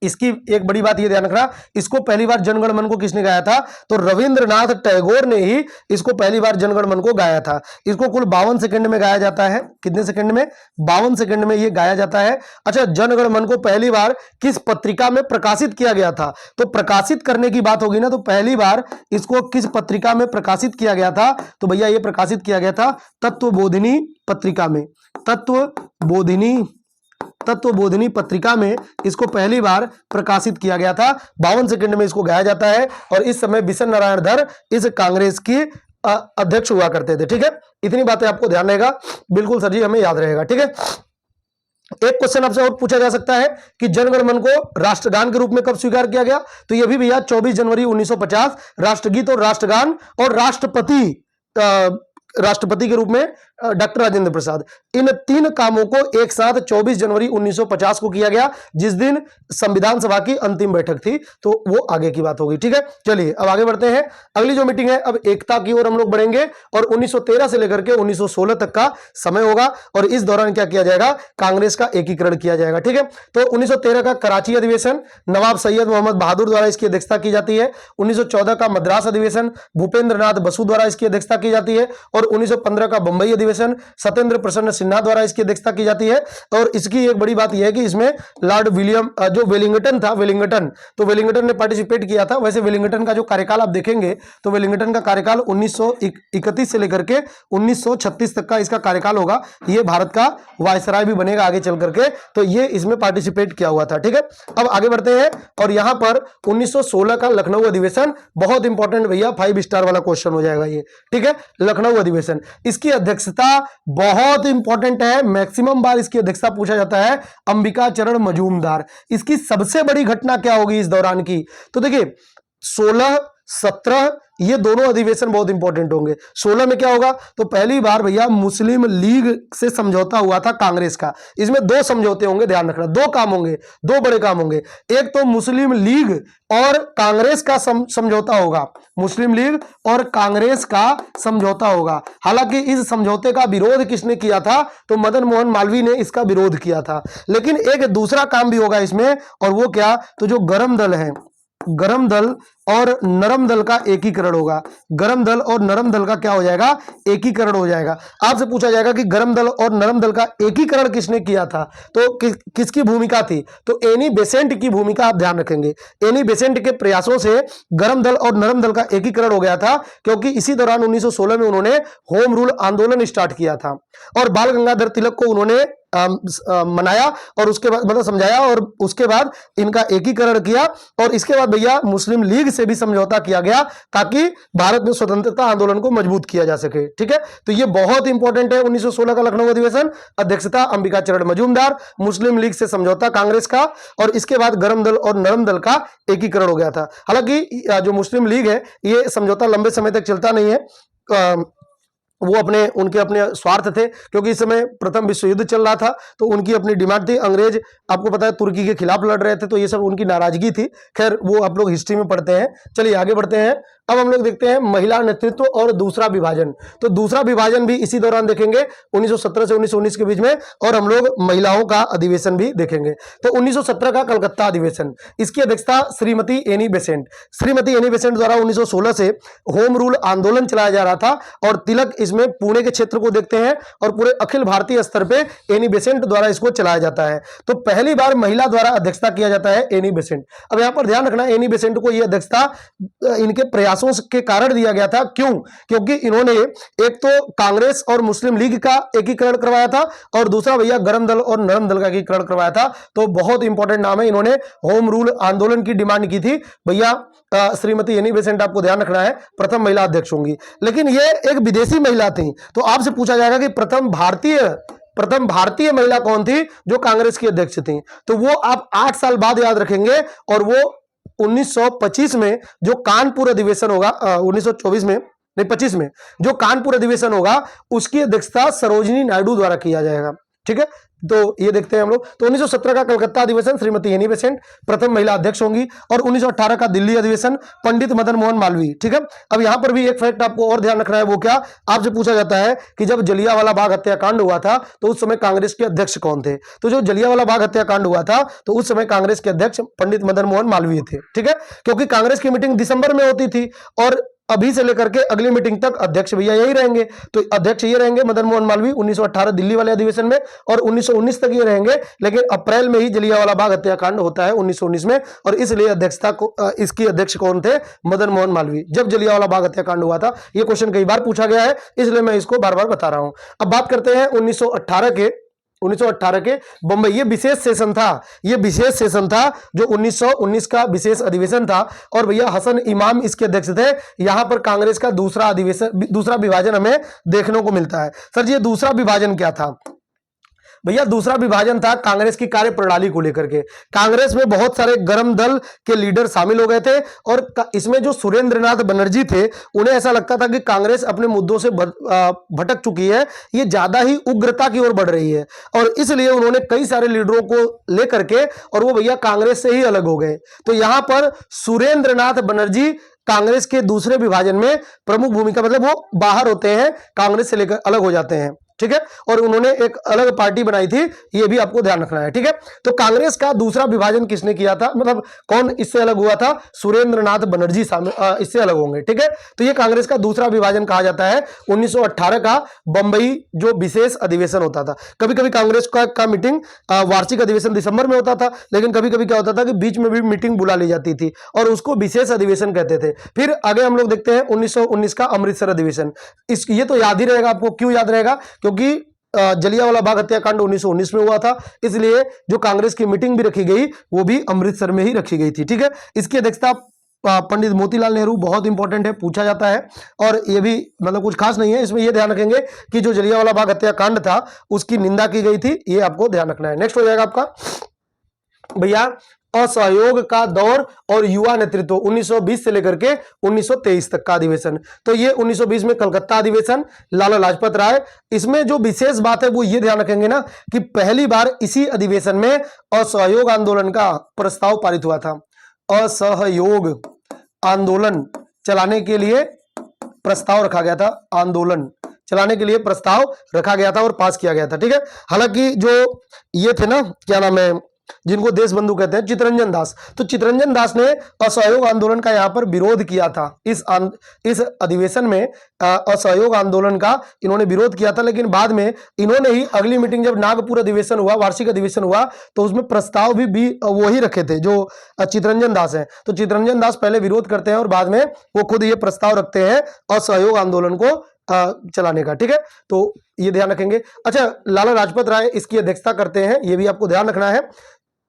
इसकी एक बड़ी बात ये ध्यान रखना, इसको पहली बार जनगण मन को किसने गाया था, तो रविंद्रनाथ टैगोर ने ही इसको पहली बार जनगण मन को गाया था। इसको कुल 52 सेकंड में गाया जाता है। कितने सेकंड में, 52 सेकंड में ये गाया जाता है। अच्छा, जनगण मन को पहली बार किस पत्रिका में प्रकाशित किया गया था, तो प्रकाशित करने की बात होगी ना, तो पहली बार इसको किस पत्रिका में प्रकाशित किया गया था, तो भैया ये प्रकाशित किया गया था तत्वबोधिनी पत्रिका में। तत्वबोधिनी पत्रिका में इसको पहली बार प्रकाशित किया गया था। 52 सेकंड में इसको गाया जाता है। और इस समय बिशन नारायण धर इस कांग्रेस की अध्यक्ष हुआ करते थे। ठीक है, इतनी बातें आपको ध्यान रहेगा, बिल्कुल सर जी, हमें याद रहेगा। ठीक है, एक क्वेश्चन आपसे और पूछा जा सकता है कि जनगण मन को राष्ट्रगान के रूप में कब स्वीकार किया गया, तो यह भी भैया 24 जनवरी 1950 राष्ट्रगीत और राष्ट्रगान और राष्ट्रपति के रूप में डॉक्टर राजेंद्र प्रसाद, इन 3 कामों को एक साथ 24 जनवरी 1950 को किया गया, जिस दिन संविधान सभा की अंतिम बैठक थी। तो वो आगे की बात होगी। ठीक है, चलिए अब आगे बढ़ते हैं। अगली जो मीटिंग है, अब एकता की ओर हम लोग बढ़ेंगे और 1913 से लेकर के 1916 तक का समय होगा और इस दौरान क्या किया जाएगा, कांग्रेस का एकीकरण किया जाएगा। ठीक है, तो 1913 का कराची अधिवेशन, नवाब सैयद मोहम्मद बहादुर द्वारा इसकी अध्यक्षता की जाती है। 1914 का मद्रास अधिवेशन, भूपेंद्र नाथ बसु द्वारा इसकी अध्यक्षता की जाती है। और 1915 का बंबई अधिवेशन सत्येंद्र प्रसन्न सिन्हा द्वारा इसकी अध्यक्षता की जाती है। और इसकी एक बड़ी बात यह है कि इसमें लॉर्ड विलियम जो वेलिंगटन था, वेलिंगटन ने पार्टिसिपेट किया था। वैसे वेलिंगटन का जो कार्यकाल आप देखेंगे तो वेलिंगटन का कार्यकाल 1931 से लेकर के 1936 तक का इसका कार्यकाल होगा। ये भारत का वायसराय भी बनेगा आगे चल करके, तो ये इसमें पार्टिसिपेट किया हुआ था। ठीक है, अब आगे बढ़ते हैं। और यहां पर 1916 का लखनऊ अधिवेशन बहुत इंपॉर्टेंट भैया, 5 स्टार वाला क्वेश्चन हो जाएगा ये। ठीक है, लखनऊ अधिवेशन, इसकी अध्यक्षता बहुत इंपॉर्टेंट है, मैक्सिमम बार इसकी अध्यक्षता पूछा जाता है, अंबिका चरण मजूमदार। इसकी सबसे बड़ी घटना क्या होगी इस दौरान की, तो देखिए 16, 17 ये दोनों अधिवेशन बहुत इंपॉर्टेंट होंगे। 16 में क्या होगा, तो पहली बार भैया मुस्लिम लीग से समझौता हुआ था कांग्रेस का। इसमें 2 समझौते होंगे, ध्यान रखना, 2 काम होंगे, 2 बड़े काम होंगे। एक तो मुस्लिम लीग और कांग्रेस का समझौता होगा, मुस्लिम लीग और कांग्रेस का समझौता होगा। हालांकि इस समझौते का विरोध किसने किया था, तो मदन मोहन मालवीय ने इसका विरोध किया था। लेकिन एक दूसरा काम भी होगा इसमें, और वो क्या, तो जो गरम दल है, गरम दल और नरम दल का एकीकरण होगा। गरम दल और नरम दल का क्या हो जाएगा, एकीकरण हो जाएगा। आपसे पूछा जाएगा कि गरम दल और नरम दल का एकीकरण किसने किया था, तो किसकी भूमिका थी, तो एनी बेसेंट की भूमिका आप ध्यान रखेंगे। एनी बेसेंट के प्रयासों से गरम दल और नरम दल का एकीकरण हो गया था, क्योंकि इसी दौरान 1916 में उन्होंने होम रूल आंदोलन स्टार्ट किया था और बाल गंगाधर तिलक को उन्होंने मनाया और उसके बाद मतलब समझाया, और उसके बाद इनका एकीकरण किया। और इसके बाद भैया मुस्लिम लीग से भी समझौता किया गया ताकि भारत में स्वतंत्रता आंदोलन को मजबूत किया जा सके। ठीक है, तो ये बहुत इंपॉर्टेंट है। 1916 का लखनऊ अधिवेशन, अध्यक्षता अंबिका चरण मजूमदार, मुस्लिम लीग से समझौता कांग्रेस का, और इसके बाद गरम दल और नरम दल का एकीकरण हो गया था। हालांकि जो मुस्लिम लीग है ये समझौता लंबे समय तक चलता नहीं है, वो उनके अपने स्वार्थ थे, क्योंकि इस समय प्रथम विश्व युद्ध चल रहा था, तो उनकी अपनी डिमांड थी। अंग्रेज आपको पता है तुर्की के खिलाफ लड़ रहे थे, तो ये सब उनकी नाराजगी थी। खैर वो आप लोग हिस्ट्री में पढ़ते हैं। चलिए आगे बढ़ते हैं। अब हम लोग देखते हैं महिला नेतृत्व और दूसरा विभाजन। तो दूसरा विभाजन भी इसी दौरान देखेंगे 1917 से 1919 के बीच में, और हम लोग महिलाओं का अधिवेशन भी देखेंगे। तो 1917 का कलकत्ता अधिवेशन, इसकी अध्यक्षता Shrimati Annie Besant. Shrimati Annie Besant द्वारा 1916 से होम रूल आंदोलन चलाया जा रहा था, और तिलक इसमें पुणे के क्षेत्र को देखते हैं, और पूरे अखिल भारतीय स्तर पे एनी बेसेंट द्वारा इसको चलाया जाता है। तो पहली बार महिला द्वारा अध्यक्षता किया जाता है एनी बेसेंट। अब यहां पर ध्यान रखना, एनी बेसेंट को यह अध्यक्षता इनके प्रयासों के कारण दिया गया था। क्यों, क्योंकि इन्होंने एक तो कांग्रेस और मुस्लिम लीग का एकीकरण करवाया था, और दूसरा भैया गरम दल और नरम दल का एकीकरण करवाया था। तो बहुत इंपॉर्टेंट नाम है, इन्होंने होम रूल आंदोलन की डिमांड की थी। भैया श्रीमती एनी बेसेंट आपको ध्यान रखना है, प्रथम महिला अध्यक्ष होंगी। लेकिन ये एक विदेशी महिला थी, तो आपसे पूछा जाएगा कि प्रथम भारतीय महिला कौन थी जो कांग्रेस की अध्यक्ष थी, तो वो आप 8 साल बाद याद रखेंगे, और वो 1925 में जो कानपुर अधिवेशन होगा, 1924 में नहीं 25 में जो कानपुर अधिवेशन होगा, उसकी अध्यक्षता सरोजिनी नायडू द्वारा किया जाएगा। ठीक है, तो ये देखते हैं हम लोग। तो 1917 का कलकत्ता अधिवेशन, श्रीमती एनी बेसेंट प्रथम महिला अध्यक्ष होंगी, और 1918 का दिल्ली अधिवेशन, पंडित मदन मोहन मालवीय। ठीक है, अब यहां पर भी एक फैक्ट आपको और ध्यान रखना है, वो क्या, आपसे पूछा जाता है कि जब जलियांवाला बाग हत्याकांड हुआ था तो उस समय कांग्रेस के अध्यक्ष कौन थे। तो जो जलियांवाला बाग हत्याकांड हुआ था तो उस समय कांग्रेस के अध्यक्ष पंडित मदन मोहन मालवीय थे। ठीक है, क्योंकि कांग्रेस की मीटिंग दिसंबर में होती थी, और अभी से लेकर के अगली मीटिंग तक अध्यक्ष भैया यही रहेंगे। तो अध्यक्ष ये रहेंगे मदन मोहन मालवीय 1918 दिल्ली वाले अधिवेशन में, और 1919 तक ये रहेंगे। लेकिन अप्रैल में ही जलियांवाला बाग हत्याकांड होता है 1919 में, और इसलिए अध्यक्षता को इसकी अध्यक्ष कौन थे, मदन मोहन मालवीय। जब जलियांवाला बाग हत्याकांड हुआ था, ये क्वेश्चन कई बार पूछा गया है, इसलिए मैं इसको बार बार बता रहा हूं। अब बात करते हैं 1918 के बंबई, ये विशेष सेशन था जो 1919 का विशेष अधिवेशन था, और भैया हसन इमाम इसके अध्यक्ष थे। यहां पर कांग्रेस का दूसरा विभाजन हमें देखने को मिलता है। सर जी ये दूसरा विभाजन क्या था, भैया दूसरा विभाजन था कांग्रेस की कार्यप्रणाली को लेकर के। कांग्रेस में बहुत सारे गरम दल के लीडर शामिल हो गए थे, और इसमें जो सुरेंद्रनाथ बनर्जी थे, उन्हें ऐसा लगता था कि कांग्रेस अपने मुद्दों से भटक चुकी है, ये ज्यादा ही उग्रता की ओर बढ़ रही है, और इसलिए उन्होंने कई सारे लीडरों को लेकर के, और वो भैया कांग्रेस से ही अलग हो गए। तो यहां पर सुरेंद्रनाथ बनर्जी कांग्रेस के दूसरे विभाजन में प्रमुख भूमिका, मतलब वो बाहर होते हैं, कांग्रेस से लेकर अलग हो जाते हैं। ठीक है, और उन्होंने एक अलग पार्टी बनाई थी, ये भी आपको ध्यान रखना है। ठीक है, तो कांग्रेस का दूसरा विभाजन किसने किया था, मतलब कौन इससे अलग हुआ था, सुरेंद्रनाथ बनर्जी इससे अलग होंगे। ठीक है, तो ये कांग्रेस का दूसरा विभाजन कहा जाता है। 1918 का बंबई जो विशेष अधिवेशन होता था, कभी कभी कांग्रेस का मीटिंग वार्षिक अधिवेशन दिसंबर में होता था, लेकिन कभी कभी क्या होता था कि बीच में भी मीटिंग बुला ली जाती थी और उसको विशेष अधिवेशन कहते थे। फिर आगे हम लोग देखते हैं 1919 का अमृतसर अधिवेशन। ये तो याद ही रहेगा आपको, क्यों याद रहेगा, क्योंकि जलियांवाला बाग हत्याकांड 1919 में हुआ था, इसलिए जो कांग्रेस की मीटिंग भी रखी गई वो भी अमृतसर में ही रखी गई थी। ठीक है, इसकी अध्यक्षता पंडित मोतीलाल नेहरू, बहुत इंपॉर्टेंट है, पूछा जाता है, और ये भी मतलब कुछ खास नहीं है, इसमें ये ध्यान रखेंगे कि जो जलियांवाला बाग हत्याकांड था उसकी निंदा की गई थी, ये आपको ध्यान रखना है। नेक्स्ट हो जाएगा आपका भैया असहयोग का दौर और युवा नेतृत्व 1920 से लेकर के 1923 तक का अधिवेशन। तो ये 1920 में कलकत्ता अधिवेशन, लाला लाजपत राय। इसमें जो विशेष बात है वो ये ध्यान रखेंगे ना कि पहली बार इसी अधिवेशन में असहयोग आंदोलन का प्रस्ताव पारित हुआ था। असहयोग आंदोलन चलाने के लिए प्रस्ताव रखा गया था, आंदोलन चलाने के लिए प्रस्ताव रखा गया था और पास किया गया था। ठीक है, हालांकि जो ये थे ना, क्या नाम है, जिनको देश बंधु कहते हैं, चितरंजन दास, तो चितरंजन दास ने असहयोग आंदोलन का यहां पर विरोध किया था। इस अधिवेशन में असहयोग आंदोलन का इन्होंने विरोध किया था, लेकिन बाद में इन्होंने ही अगली मीटिंग जब नागपुर अधिवेशन हुआ, वार्षिक अधिवेशन हुआ, तो उसमें प्रस्ताव भी वो ही रखे थे जो चितरंजन दास हैं। तो चितरंजन दास पहले विरोध करते हैं और बाद में वो खुद ये प्रस्ताव रखते हैं असहयोग आंदोलन को चलाने का। ठीक है, तो ये ध्यान रखेंगे। अच्छा, लाला लाजपत राय इसकी अध्यक्षता करते हैं, ये भी आपको ध्यान रखना है।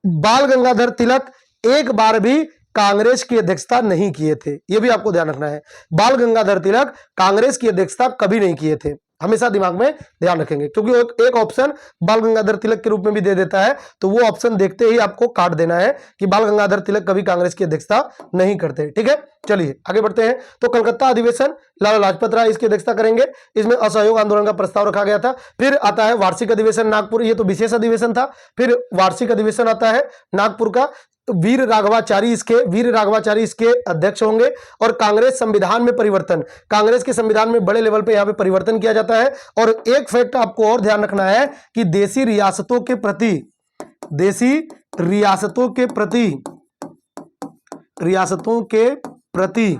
बाल गंगाधर तिलक एक बार भी कांग्रेस की अध्यक्षता नहीं किए थे, यह भी आपको ध्यान रखना है। बाल गंगाधर तिलक कांग्रेस की अध्यक्षता कभी नहीं किए थे, हमेशा दिमाग में ध्यान रखेंगे, क्योंकि एक ऑप्शन बाल गंगाधर तिलक के रूप में भी दे देता है, तो वो ऑप्शन देखते ही आपको काट देना है कि बाल गंगाधर तिलक कभी कांग्रेस की अध्यक्षता नहीं करते। ठीक है, चलिए आगे बढ़ते हैं। तो कलकत्ता अधिवेशन, लाला लाजपत राय इसकी अध्यक्षता करेंगे, इसमें असहयोग आंदोलन का प्रस्ताव रखा गया था। फिर आता है वार्षिक अधिवेशन नागपुर, ये तो विशेष अधिवेशन था। फिर वार्षिक अधिवेशन आता है नागपुर का, वीर राघवाचारी इसके अध्यक्ष होंगे। और कांग्रेस संविधान में परिवर्तन, कांग्रेस के संविधान में बड़े लेवल पे यहां पे परिवर्तन किया जाता है। और एक फैक्ट आपको और ध्यान रखना है कि देसी रियासतों के प्रति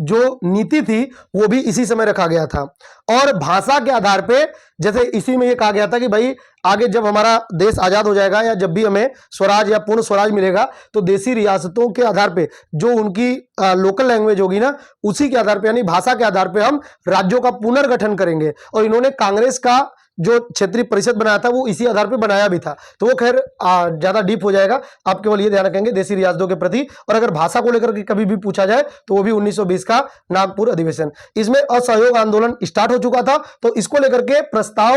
जो नीति थी वो भी इसी समय रखा गया था। और भाषा के आधार पे, जैसे इसी में ये कहा गया था कि भाई आगे जब हमारा देश आजाद हो जाएगा या जब भी हमें स्वराज या पूर्ण स्वराज मिलेगा, तो देसी रियासतों के आधार पे जो उनकी लोकल लैंग्वेज होगी ना, उसी के आधार पे यानी भाषा के आधार पे हम राज्यों का पुनर्गठन करेंगे। और इन्होंने कांग्रेस का जो क्षेत्रीय परिषद बनाया था वो इसी आधार पे बनाया भी था, तो वो खैर ज्यादा डीप हो जाएगा, आप केवल ये ध्यान रखेंगे देसी रियासतों के प्रति। और अगर भाषा को लेकर के कभी भी पूछा जाए तो वो भी 1920 का नागपुर अधिवेशन। इसमें असहयोग आंदोलन स्टार्ट हो चुका था, तो इसको लेकर के प्रस्ताव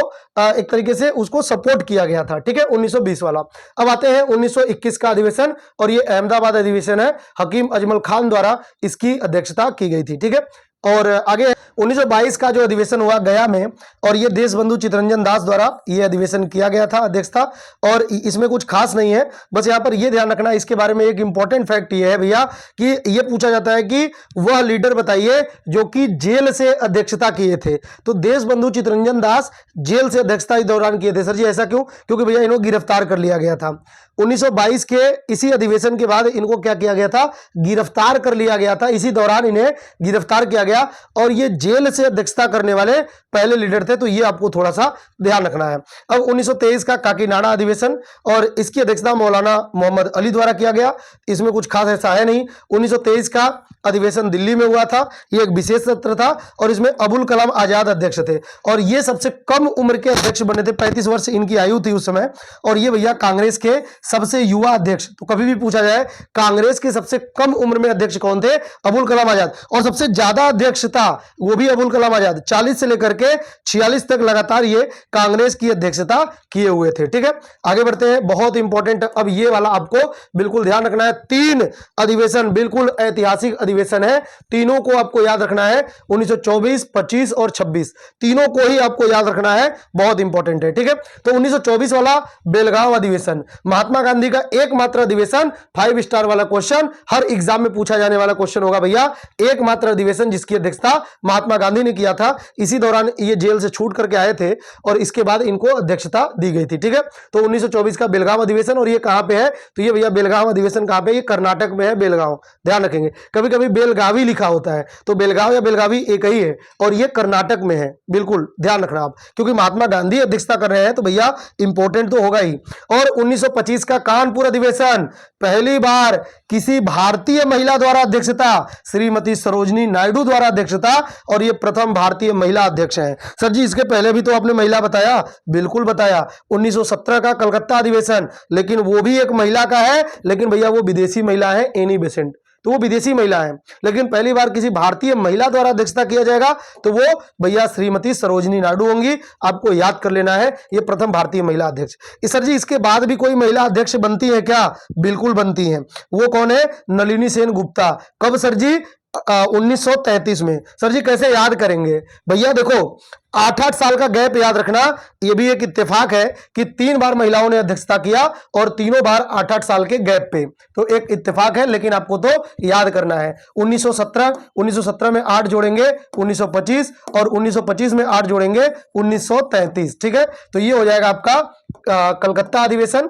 एक तरीके से उसको सपोर्ट किया गया था। ठीक है, 1920 वाला। अब आते हैं 1921 का अधिवेशन, और ये अहमदाबाद अधिवेशन है, हकीम अजमल खान द्वारा इसकी अध्यक्षता की गई थी। ठीक है, और आगे 1922 का जो अधिवेशन हुआ गया में, और ये देशबंधु चितरंजन दास द्वारा ये अधिवेशन किया गया था, अध्यक्षता। और इसमें कुछ खास नहीं है, बस यहाँ पर ये ध्यान रखना, इसके बारे में एक इंपॉर्टेंट फैक्ट ये है भैया कि ये पूछा जाता है कि वह लीडर बताइए जो कि जेल से अध्यक्षता किए थे। तो देशबंधु चितरंजन दास जेल से अध्यक्षता इस दौरान किए थे। सर जी ऐसा क्यों? क्योंकि भैया इनको गिरफ्तार कर लिया गया था 1922 के इसी अधिवेशन के बाद। इनको क्या किया गया था? गिरफ्तार कर लिया गया था, इसी दौरान इन्हें गिरफ्तार किया गया, और ये जेल से अध्यक्षता करने वाले पहले लीडर थे, तो ये आपको थोड़ा सा ध्यान रखना है। अब 1923 का काकीनाडा अधिवेशन, और इसकी अध्यक्षता मौलाना मोहम्मद अली द्वारा किया गया, इसमें कुछ खास ऐसा है नहीं। 1923 का अधिवेशन दिल्ली में हुआ था, ये एक विशेष सत्र था, और इसमें अबुल कलाम आजाद अध्यक्ष थे, और ये सबसे कम उम्र के अध्यक्ष बने थे, 35 वर्ष इनकी आयु थी उस समय। और ये भैया कांग्रेस के सबसे युवा अध्यक्ष, तो कभी भी पूछा जाए कांग्रेस के सबसे कम उम्र में अध्यक्ष कौन थे? अबुल कलाम आजाद। और सबसे ज्यादा अध्यक्षता वो भी अबुल कलाम आजाद, 40 से लेकर के 46 तक लगातार ये कांग्रेस की अध्यक्षता किए हुए थे। ठीक है, आगे बढ़ते हैं, बहुत इंपॉर्टेंट। अब ये वाला आपको बिल्कुल ध्यान रखना है, 3 अधिवेशन बिल्कुल ऐतिहासिक अधिवेशन है, तीनों को आपको याद रखना है, 1924, 25 और 26, तीनों को ही आपको याद रखना है, बहुत इंपॉर्टेंट है। ठीक है, तो 1924 वाला बेलगांव अधिवेशन, महात्मा महात्मा गांधी का एकमात्र अधिवेशन, 5 स्टार वाला क्वेश्चन, हर एग्जाम में पूछा जाने वाला क्वेश्चन होगा भैया। एकमात्र अधिवेशन जिसकी अध्यक्षता महात्मा गांधी ने किया था, इसी दौरान ये जेल से छूट करके आए थे और इसके बाद इनको अध्यक्षता दी गई थी। ठीक है, तो 1924 का बेलगाम अधिवेशन। और ये कहां पे है, तो ये भैया बेलगाम अधिवेशन कहां पे, ये कर्नाटक में है, बेलगांव, ध्यान रखेंगे। कभी कभी बेलगावी लिखा होता है, तो बेलगांव या बेलगावी एक ही है, और ये कर्नाटक में है, बिल्कुल ध्यान रखना आप, क्योंकि महात्मा गांधी अध्यक्षता कर रहे हैं तो भैया इंपॉर्टेंट तो होगा ही। और 1925 का कानपुर अधिवेशन, पहली बार किसी भारतीय महिला द्वारा अध्यक्षता, श्रीमती सरोजनी नायडू द्वारा अध्यक्षता, और ये प्रथम भारतीय महिला अध्यक्ष हैं। सर जी इसके पहले भी तो आपने महिला बताया, बिल्कुल बताया। 1917 का कलकत्ता अधिवेशन, लेकिन वो भी एक महिला का है, लेकिन भैया वो विदेशी महिला है, एनी बेसेंट, तो वो विदेशी महिला है। लेकिन पहली बार किसी भारतीय महिला द्वारा अध्यक्षता किया जाएगा तो वो भैया श्रीमती सरोजनी नायडू होंगी, आपको याद कर लेना है, ये प्रथम भारतीय महिला अध्यक्ष। सर जी इसके बाद भी कोई महिला अध्यक्ष बनती है क्या, बिल्कुल बनती है। वो कौन है, नलिनी सेन गुप्ता। कब सर जी, 1933 में। सर जी कैसे याद करेंगे, भैया देखो 8-8 साल का गैप याद रखना, यह भी एक इत्तेफाक है कि 3 बार महिलाओं ने अध्यक्षता किया और तीनों बार 8-8 साल के गैप पे, तो एक इत्तेफाक है, लेकिन आपको तो याद करना है। 1917 में 8 जोड़ेंगे 1925, और 1925 में 8 जोड़ेंगे 1933। ठीक है, तो ये हो जाएगा आपका कलकत्ता अधिवेशन,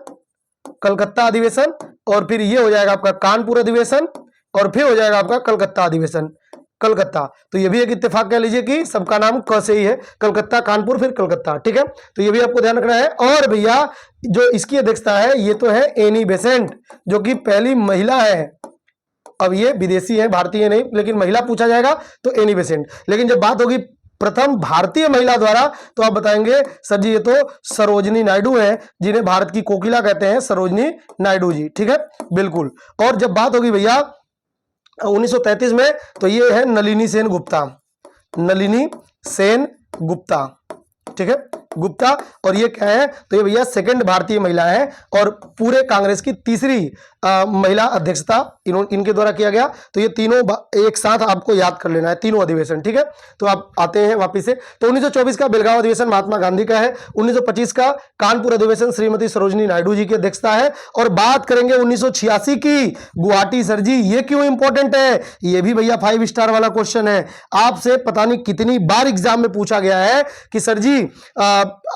कलकत्ता अधिवेशन, और फिर ये हो जाएगा आपका कानपुर अधिवेशन, और फिर हो जाएगा आपका कलकत्ता अधिवेशन, कलकत्ता। तो ये भी एक इत्तेफाक कह लीजिए कि सबका नाम क से ही है, कलकत्ता, कानपुर, फिर कलकत्ता। ठीक है, तो ये भी आपको ध्यान रखना है। और भैया जो इसकी अध्यक्षता है ये तो है एनी बेसेंट, जो कि पहली महिला है। अब ये विदेशी है, भारतीय नहीं, लेकिन महिला पूछा जाएगा तो एनी बेसेंट। लेकिन जब बात होगी प्रथम भारतीय महिला द्वारा, तो आप बताएंगे सर जी ये तो सरोजनी नायडू है, जिन्हें भारत की कोकिला कहते हैं, सरोजनी नायडू जी। ठीक है, बिल्कुल। और जब बात होगी भैया 1933 में, तो ये है नलिनी सेन गुप्ता, नलिनी सेन गुप्ता। ठीक है, गुप्ता। और ये क्या है, तो ये भैया सेकंड भारतीय महिला है, और पूरे कांग्रेस की तीसरी महिला अध्यक्षता इनके द्वारा किया गया। तो ये तीनों एक साथ आपको याद कर लेना है, तीनों अधिवेशन। ठीक है, तो आप आते हैं वापिस से। तो 1924 का बेलगांव अधिवेशन महात्मा गांधी का है, 1925 का कानपुर अधिवेशन श्रीमती सरोजनी नायडू जी की अध्यक्षता है। और बात करेंगे 1986 की गुवाहाटी। सर जी ये क्यों इंपॉर्टेंट है, ये भी भैया 5 स्टार वाला क्वेश्चन है, आपसे पता नहीं कितनी बार एग्जाम में पूछा गया है कि सर जी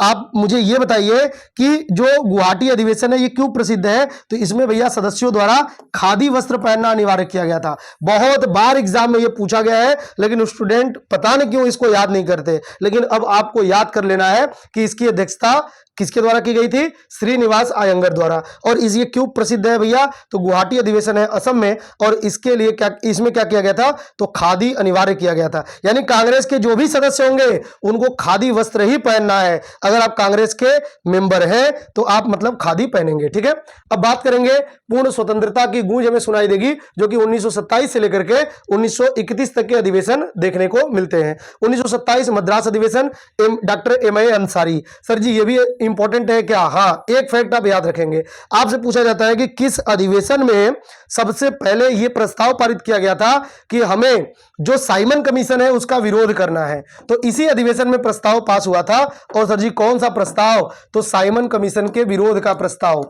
आप मुझे ये बताइए कि जो गुवाहाटी अधिवेशन है ये क्यों प्रसिद्ध है। तो इसमें भैया सदस्यों द्वारा खादी वस्त्र पहनना अनिवार्य किया गया था। बहुत बार एग्जाम में ये पूछा गया है, लेकिन स्टूडेंट पता नहीं क्यों इसको याद नहीं करते। लेकिन अब आपको याद कर लेना है कि इसकी अध्यक्षता किसके द्वारा की गई थी, श्रीनिवास आयंगर द्वारा। और ये क्यों प्रसिद्ध है भैया, तो गुवाहाटी अधिवेशन है असम में, और इसके लिए क्या, इसमें क्या किया गया था, तो खादी अनिवार्य किया गया था। यानी कांग्रेस के जो भी सदस्य होंगे उनको खादी वस्त्र ही पहनना है। अगर आप कांग्रेस के मेंबर हैं तो आप मतलब खादी पहनेंगे। ठीक है, अब बात करेंगे पूर्ण स्वतंत्रता की गूंज हमें सुनाई देगी, जो कि 1927 से लेकर के 1931 तक के अधिवेशन देखने को मिलते हैं। 1927 मद्रास अधिवेशन, डॉक्टर M.A. अंसारी। सर जी ये भी इंपॉर्टेंट है क्या, हाँ एक फैक्ट आप याद रखेंगे। आपसे पूछा जाता है कि किस अधिवेशन में सबसे पहले यह प्रस्ताव पारित किया गया था कि हमें जो साइमन कमीशन है उसका विरोध करना है। तो इसी अधिवेशन में प्रस्ताव पास हुआ था। और सर जी कौन सा प्रस्ताव, तो साइमन कमीशन के विरोध का प्रस्ताव,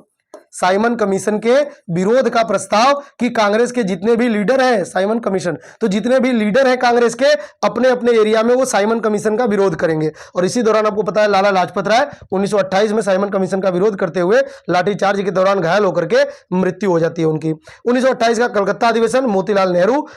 साइमन कमीशन के विरोध का प्रस्ताव, कि कांग्रेस के जितने भी लीडर हैं, साइमन कमीशन, तो जितने भी लीडर हैं कांग्रेस के अपने अपने एरिया में वो साइमन कमीशन का विरोध करेंगे। और इसी दौरान आपको पता है लाला लाजपत राय 1928 में साइमन कमीशन का विरोध करते हुए लाठीचार्ज के दौरान घायल होकर के मृत्यु हो जाती है उनकी। 1928 का कलकत्ता अधिवेशन, मोतीलाल नेहरू,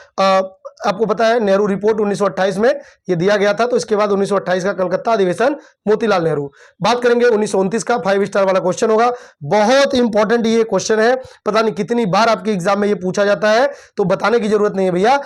आपको पता है नेहरू रिपोर्ट 1928 में ये दिया गया था। तो इसके बाद 1928 का कलकत्ता अधिवेशन, मोतीलाल नेहरू। बात करेंगे 1929 का, 5 स्टार वाला क्वेश्चन होगा, बहुत इंपॉर्टेंट ये क्वेश्चन है, पता नहीं कितनी बार आपके एग्जाम में ये पूछा जाता है, तो बताने की जरूरत नहीं है भैया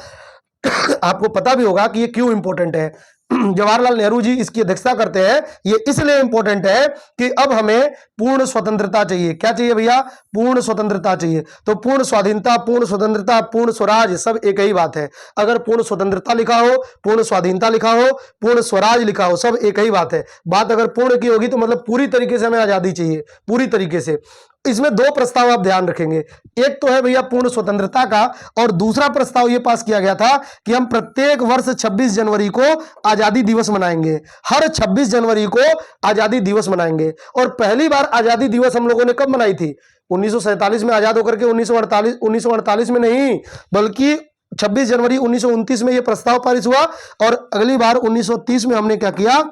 आपको पता भी होगा कि ये क्यों इंपॉर्टेंट है। जवाहरलाल नेहरू जी इसकी अध्यक्षता करते हैं। ये इसलिए इंपॉर्टेंट है कि अब हमें पूर्ण स्वतंत्रता चाहिए। क्या चाहिए भैया, पूर्ण स्वतंत्रता चाहिए। तो पूर्ण स्वाधीनता, पूर्ण स्वतंत्रता, पूर्ण स्वराज, सब एक ही बात है। अगर पूर्ण स्वतंत्रता लिखा हो, पूर्ण स्वाधीनता लिखा हो, पूर्ण स्वराज लिखा हो, सब एक ही बात है। बात अगर पूर्ण की होगी तो मतलब पूरी तरीके से हमें आजादी चाहिए, पूरी तरीके से। इसमें दो प्रस्ताव आप ध्यान रखेंगे। एक तो है भैया पूर्ण स्वतंत्रता का, और दूसरा प्रस्ताव यह पास किया गया था कि हम प्रत्येक वर्ष 26 जनवरी को आजादी दिवस मनाएंगे। हर 26 जनवरी को आजादी दिवस मनाएंगे। और पहली बार आजादी दिवस हम लोगों ने कब मनाई थी? 1947 में आजाद होकर के 1948 में नहीं, बल्कि 26 जनवरी 1929 में यह प्रस्ताव पारित हुआ। और अगली बार 1930 में हमने क्या किया?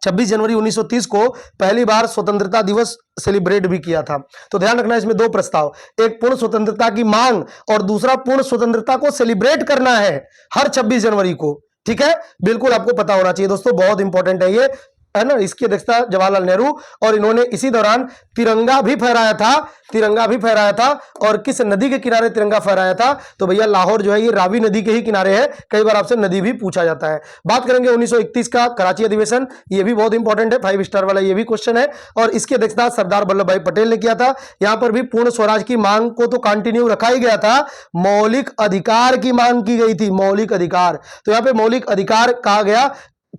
26 जनवरी 1930 को पहली बार स्वतंत्रता दिवस सेलिब्रेट भी किया था। तो ध्यान रखना, इसमें दो प्रस्ताव, एक पूर्ण स्वतंत्रता की मांग और दूसरा पूर्ण स्वतंत्रता को सेलिब्रेट करना है हर 26 जनवरी को। ठीक है, बिल्कुल आपको पता होना चाहिए दोस्तों, बहुत इंपॉर्टेंट है ये, है ना। इसकी अध्यक्षता जवाहरलाल नेहरू, और इन्होंने इसी दौरान तिरंगा भी फहराया था। और किस नदी के किनारे तिरंगा फहराया था? तो भैया लाहौर जो है ये रावी नदी के ही किनारे है। कई बार आपसे नदी भी पूछा जाता है। बात करेंगे 1931 का कराची अधिवेशन, ये भी बहुत इंपॉर्टेंट है, 5 स्टार वाला ये भी क्वेश्चन है। और इसकी अध्यक्षता सरदार वल्लभ भाई पटेल ने किया था। यहां पर भी पूर्ण स्वराज की मांग को तो कंटिन्यू रखा ही गया था, मौलिक अधिकार की मांग की गई थी, मौलिक अधिकार। तो यहां पर मौलिक अधिकार कहा गया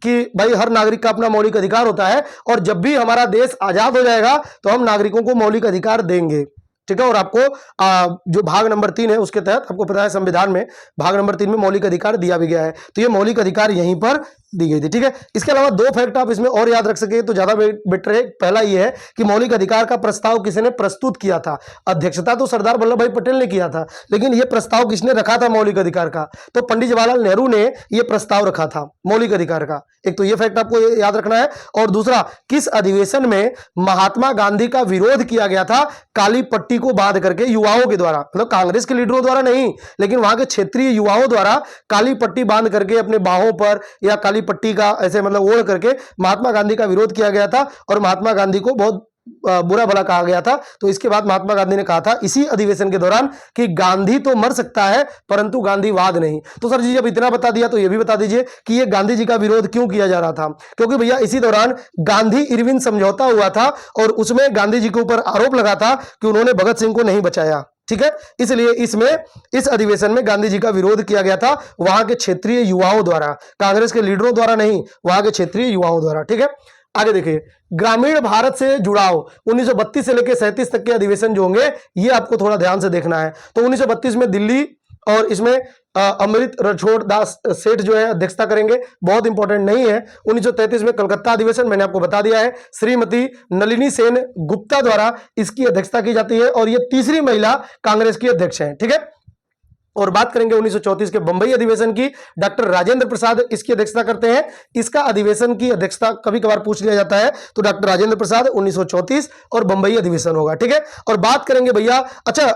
कि भाई हर नागरिक का अपना मौलिक अधिकार होता है, और जब भी हमारा देश आजाद हो जाएगा तो हम नागरिकों को मौलिक अधिकार देंगे। ठीक है, और आपको जो भाग नंबर 3 है उसके तहत आपको पता है संविधान में भाग नंबर 3 में मौलिक अधिकार दिया भी गया है। तो ये मौलिक अधिकार यहीं पर दी गई थी। ठीक है, इसके अलावा दो फैक्ट आप इसमें और याद रख सके तो ज्यादा बेटर है। पहला ये है कि मौलिक अधिकार का प्रस्ताव किसने प्रस्तुत किया था? अध्यक्षता तो सरदार वल्लभ भाई पटेल ने किया था, लेकिन यह प्रस्ताव किसने रखा था मौलिक अधिकार का? तो पंडित जवाहरलाल नेहरू ने यह प्रस्ताव रखा था मौलिक अधिकार का। एक तो यह फैक्ट आपको याद रखना है। और दूसरा, किस अधिवेशन में महात्मा गांधी का विरोध किया गया था काली पट्टी को बांध करके युवाओं के द्वारा? मतलब कांग्रेस के लीडरों द्वारा नहीं, लेकिन वहां के क्षेत्रीय युवाओं द्वारा काली पट्टी बांध करके अपने बाहों पर या काली पट्टी का ऐसे मतलब ओढ़ करके महात्मा गांधी का विरोध किया गया था, और महात्मा गांधी को बहुत बुरा भला कहा गया था। तो इसके बाद महात्मा गांधी ने कहा था इसी अधिवेशन के दौरान कि गांधी तो मर सकता है परंतु गांधीवाद नहीं। तो सर जी जब इतना बता दिया तो यह भी बता दीजिए कि यह गांधी जी का विरोध क्यों किया जा रहा था? क्योंकि भैया इसी दौरान गांधी इरविन समझौता हुआ था, और उसमें गांधी जी के ऊपर आरोप लगा था कि उन्होंने भगत सिंह को नहीं बचाया। ठीक है, इसलिए इस अधिवेशन में गांधी जी का विरोध किया गया था वहां के क्षेत्रीय युवाओं द्वारा, कांग्रेस के लीडरों द्वारा नहीं, वहां के क्षेत्रीय युवाओं द्वारा। ठीक है, आगे देखिए, ग्रामीण भारत से जुड़ाव 1932 से लेकर 37 तक के अधिवेशन जो होंगे ये आपको थोड़ा ध्यान से देखना है। तो 1932 में दिल्ली, और इसमें अमृत रणछोड़ दास सेठ जो है अध्यक्षता करेंगे, बहुत इंपॉर्टेंट नहीं है। 1933 में कलकत्ता अधिवेशन मैंने आपको बता दिया है, श्रीमती नलिनी सेन गुप्ता द्वारा इसकी अध्यक्षता की जाती है, और ये तीसरी महिला कांग्रेस की अध्यक्ष है। ठीक है, और बात करेंगे 1934 के बंबई अधिवेशन की, डॉक्टर राजेंद्र प्रसाद इसकी अध्यक्षता करते हैं। इसका अधिवेशन की अध्यक्षता कभी कभार पूछ लिया जाता है, तो डॉक्टर राजेंद्र प्रसाद 1934 और बंबई अधिवेशन होगा। ठीक है, और बात करेंगे भैया अच्छा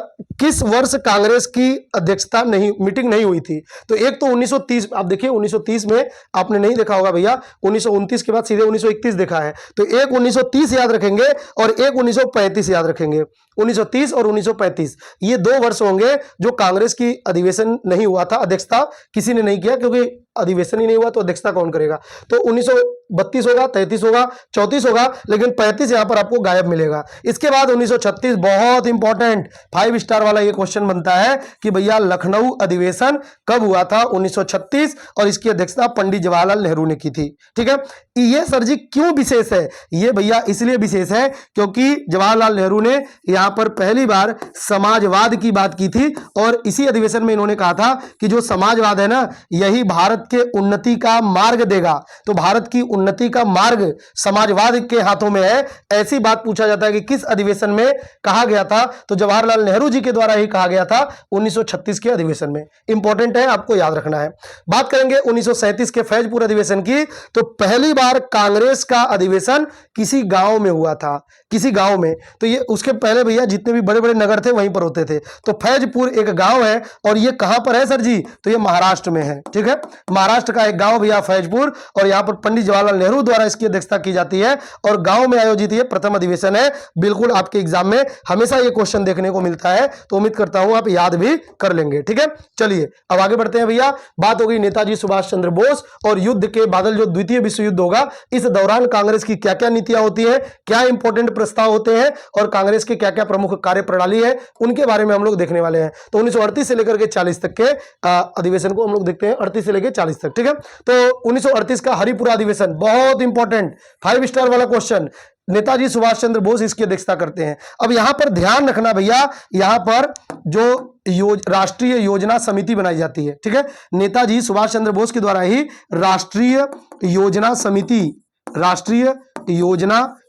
किस वर्ष कांग्रेस की अध्यक्षता मीटिंग नहीं हुई थी? तो एक तो 1930, आप देखिए 1930 में आपने नहीं देखा होगा भैया, 1929 के बाद सीधे 1931 देखा है। तो एक 1930 याद रखेंगे और एक 1935 याद रखेंगे। 1930 और 1935 ये 2 वर्ष होंगे जो कांग्रेस की अधिवेशन नहीं हुआ था, अध्यक्षता किसी ने नहीं किया, क्योंकि अधिवेशन ही नहीं हुआ तो अध्यक्षता कौन करेगा? तो 1932 होगा, 33 होगा, 34 होगा, लेकिन 35 यहां पर आपको गायब मिलेगा। इसके बाद 1936, बहुत इंपॉर्टेंट 5 स्टार वाला ये क्वेश्चन बनता है कि भैया लखनऊ अधिवेशन कब हुआ था? 1936, और इसकी अध्यक्षता पंडित जवाहरलाल नेहरू ने की थी। ठीक है, ये सर जी क्यों विशेष है? ये भैया इसलिए विशेष है क्योंकि जवाहरलाल नेहरू ने यहां पर पहली बार समाजवाद की बात की थी, और इसी अधिवेशन में इन्होंने कहा था कि जो समाजवाद है ना यही भारत के उन्नति का मार्ग देगा। तो भारत की उन्नति का मार्ग समाजवाद के हाथों में है। ऐसी बात पूछा जाता है कि किस अधिवेशन में कहा गया था? तो जवाहरलाल नेहरू जी के द्वारा ही कहा गया था 1936 के अधिवेशन में। इंपॉर्टेंट है, आपको याद रखना है। बात करेंगे 1937 के फैजपुर अधिवेशन की, तो पहली बार कांग्रेस का अधिवेशन किसी गांव में हुआ था, किसी गांव में। तो ये उसके पहले भैया जितने भी बड़े बड़े नगर थे वहीं पर होते थे। तो फैजपुर एक गांव है, और ये कहां पर है सर जी? तो ये महाराष्ट्र में है। ठीक है, महाराष्ट्र का एक गांव भैया फैजपुर, और यहां पर पंडित जवाहरलाल नेहरू द्वारा इसकी अध्यक्षता की जाती है, और गांव में आयोजित ये प्रथम अधिवेशन है। बिल्कुल आपके एग्जाम में हमेशा ये क्वेश्चन देखने को मिलता है, तो उम्मीद करता हूं आप याद भी कर लेंगे। ठीक है, चलिए अब आगे बढ़ते हैं भैया। बात होगी नेताजी सुभाष चंद्र बोस और युद्ध के बादल, जो द्वितीय विश्व युद्ध होगा, इस दौरान कांग्रेस की क्या क्या नीतियां होती है, क्या इंपॉर्टेंट प्रस्ताव होते हैं, और कांग्रेस के क्या क्या प्रमुख कार्यप्रणाली है, उनके बारे में हम लोग देखने वाले हैं। तो 1938 से लेकर के 40 तक के अधिवेशन को हम लोग देखते हैं, 38 से लेकर 40 तक। ठीक है, तो 1938 का हरिपुरा अधिवेशन बहुत इंपॉर्टेंट 5 स्टार वाला क्वेश्चन। नेताजी सुभाष चंद्र बोस इसकी अध्यक्षता करते हैं। अब यहां पर ध्यान रखना भैया, यहां पर जो राष्ट्रीय योजना समिति बनाई जाती है, ठीक है, नेताजी सुभाष चंद्र बोस के द्वारा ही राष्ट्रीय योजना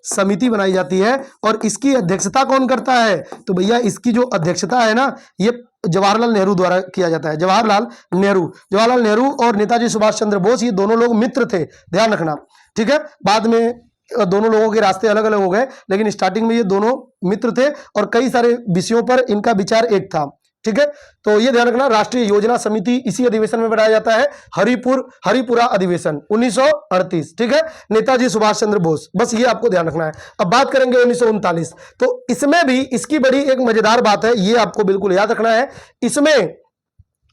समिति बनाई जाती है। और इसकी अध्यक्षता कौन करता है? तो भैया इसकी जो अध्यक्षता है ना, ये जवाहरलाल नेहरू द्वारा किया जाता है। जवाहरलाल नेहरू और नेताजी सुभाष चंद्र बोस ये दोनों लोग मित्र थे, ध्यान रखना, ठीक है। बाद में दोनों लोगों के रास्ते अलग अलग हो गए, लेकिन स्टार्टिंग में ये दोनों मित्र थे और कई सारे विषयों पर इनका विचार एक था, ठीक है। तो ये ध्यान रखना, राष्ट्रीय योजना समिति इसी अधिवेशन में बनाया जाता है, हरिपुरा अधिवेशन 1938, ठीक है, नेताजी सुभाष चंद्र बोस, बस ये आपको ध्यान रखना है। अब बात करेंगे 1939, तो इसमें भी इसकी बड़ी एक मजेदार बात है, ये आपको बिल्कुल याद रखना है। इसमें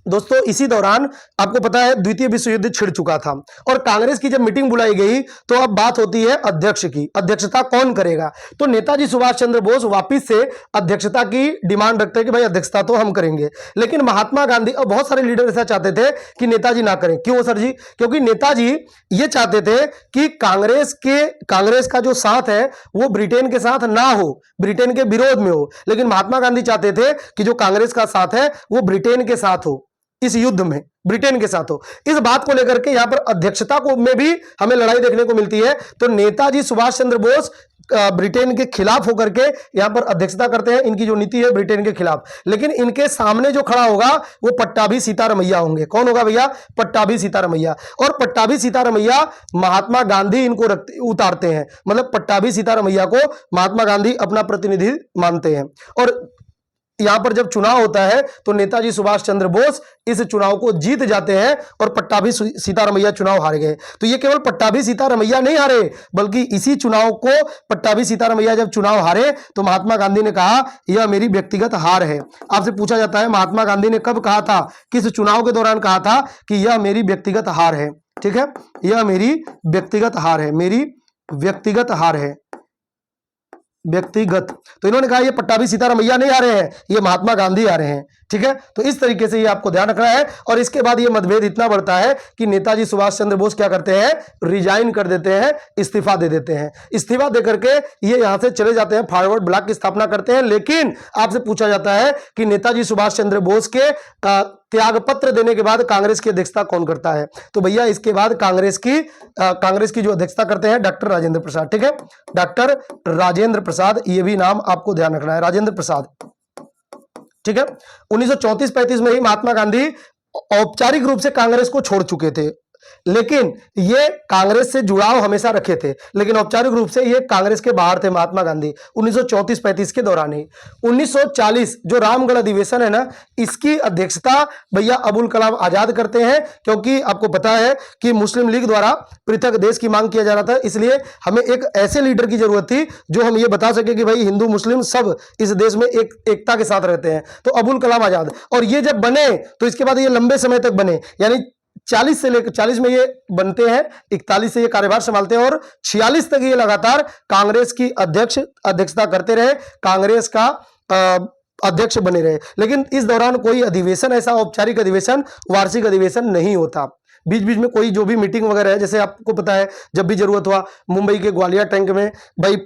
दोस्तों इसी दौरान आपको पता है द्वितीय विश्व युद्ध छिड़ चुका था और कांग्रेस की जब मीटिंग बुलाई गई तो अब बात होती है अध्यक्ष की, अध्यक्षता कौन करेगा? तो नेताजी सुभाष चंद्र बोस वापिस से अध्यक्षता की डिमांड रखते हैं कि भाई अध्यक्षता तो हम करेंगे, लेकिन महात्मा गांधी और बहुत सारे लीडर ऐसा चाहते थे कि नेताजी ना करें। क्यों सर जी? क्योंकि नेताजी ये चाहते थे कि कांग्रेस का जो साथ है वो ब्रिटेन के साथ ना हो, ब्रिटेन के विरोध में हो, लेकिन महात्मा गांधी चाहते थे कि जो कांग्रेस का साथ है वो ब्रिटेन के साथ हो, इस युद्ध में ब्रिटेन के साथ हो। इस बात को लेकर के यहां पर अध्यक्षता को में भी हमें लड़ाई देखने को मिलती है। तो नेताजी सुभाष चंद्र बोस ब्रिटेन के खिलाफ होकर के यहां पर अध्यक्षता करते हैं, इनकी जो नीति है ब्रिटेन के खिलाफ, लेकिन इनके सामने जो खड़ा होगा वो पट्टाभी सीतारमैया होंगे। कौन होगा भैया? पट्टाभी सीतारमैया। और पट्टाभी सीतारमैया महात्मा गांधी इनको उतारते हैं, मतलब पट्टाभी सीतारमैया को महात्मा गांधी अपना प्रतिनिधि मानते हैं। और यहां पर जब चुनाव होता है तो नेताजी सुभाष चंद्र बोस इस चुनाव को जीत जाते हैं और पट्टाभी सीतारमैया चुनाव हार गए। तो ये केवल पट्टाभी सीतारमैया नहीं हारे, बल्कि इसी चुनाव को पट्टाभी सीतारमैया जब चुनाव हारे तो महात्मा गांधी ने कहा यह मेरी व्यक्तिगत हार है। आपसे पूछा जाता है महात्मा गांधी ने कब कहा था, किस चुनाव के दौरान कहा था कि यह मेरी व्यक्तिगत हार है, ठीक है, यह मेरी व्यक्तिगत हार है, मेरी व्यक्तिगत हार है, व्यक्तिगत। तो इन्होंने कहा ये पट्टाभी सीतारमैया नहीं आ रहे हैं, ये महात्मा गांधी आ रहे हैं, ठीक है। तो इस तरीके से ये आपको ध्यान रखना है। और इसके बाद ये मतभेद इतना बढ़ता है कि नेताजी सुभाष चंद्र बोस क्या करते हैं? रिजाइन कर देते हैं, इस्तीफा दे देते हैं। इस्तीफा देकर के ये यहां से चले जाते हैं, फॉरवर्ड ब्लॉक की स्थापना करते हैं। लेकिन आपसे पूछा जाता है कि नेताजी सुभाष चंद्र बोस के त्यागपत्र देने के बाद कांग्रेस की अध्यक्षता कौन करता है? तो भैया इसके बाद कांग्रेस की जो अध्यक्षता करते हैं डॉक्टर राजेंद्र प्रसाद, ठीक है, डॉक्टर राजेंद्र प्रसाद, ये भी नाम आपको ध्यान रखना है, राजेंद्र प्रसाद, ठीक है। 1934-35 में ही महात्मा गांधी औपचारिक रूप से कांग्रेस को छोड़ चुके थे, लेकिन ये कांग्रेस से जुड़ाव हमेशा रखे थे, लेकिन औपचारिक रूप से ये कांग्रेस के बाहर थे महात्मा गांधी 1934-35 के दौरान ही। 1940 जो रामगढ़ अधिवेशन है ना, इसकी अध्यक्षता भैया अबुल कलाम आजाद करते हैं, क्योंकि आपको पता है कि मुस्लिम लीग द्वारा पृथक देश की मांग किया जा रहा था, इसलिए हमें एक ऐसे लीडर की जरूरत थी जो हम ये बता सके कि भाई हिंदू मुस्लिम सब इस देश में एकता के साथ रहते हैं। तो अबुल कलाम आजाद, और ये जब बने तो इसके बाद ये लंबे समय तक बने, यानी 40 से लेकर 40 में ये बनते हैं, 41 से ये कार्यभार संभालते हैं और 46 तक ये लगातार कांग्रेस की अध्यक्षता करते रहे, कांग्रेस का अध्यक्ष बने रहे। लेकिन इस दौरान कोई अधिवेशन, ऐसा औपचारिक अधिवेशन, वार्षिक अधिवेशन नहीं होता। बीच बीच में कोई जो भी मीटिंग वगैरह है, जैसे आपको पता है जब भी जरूरत हुआ मुंबई के ग्वालियर टैंक में भाई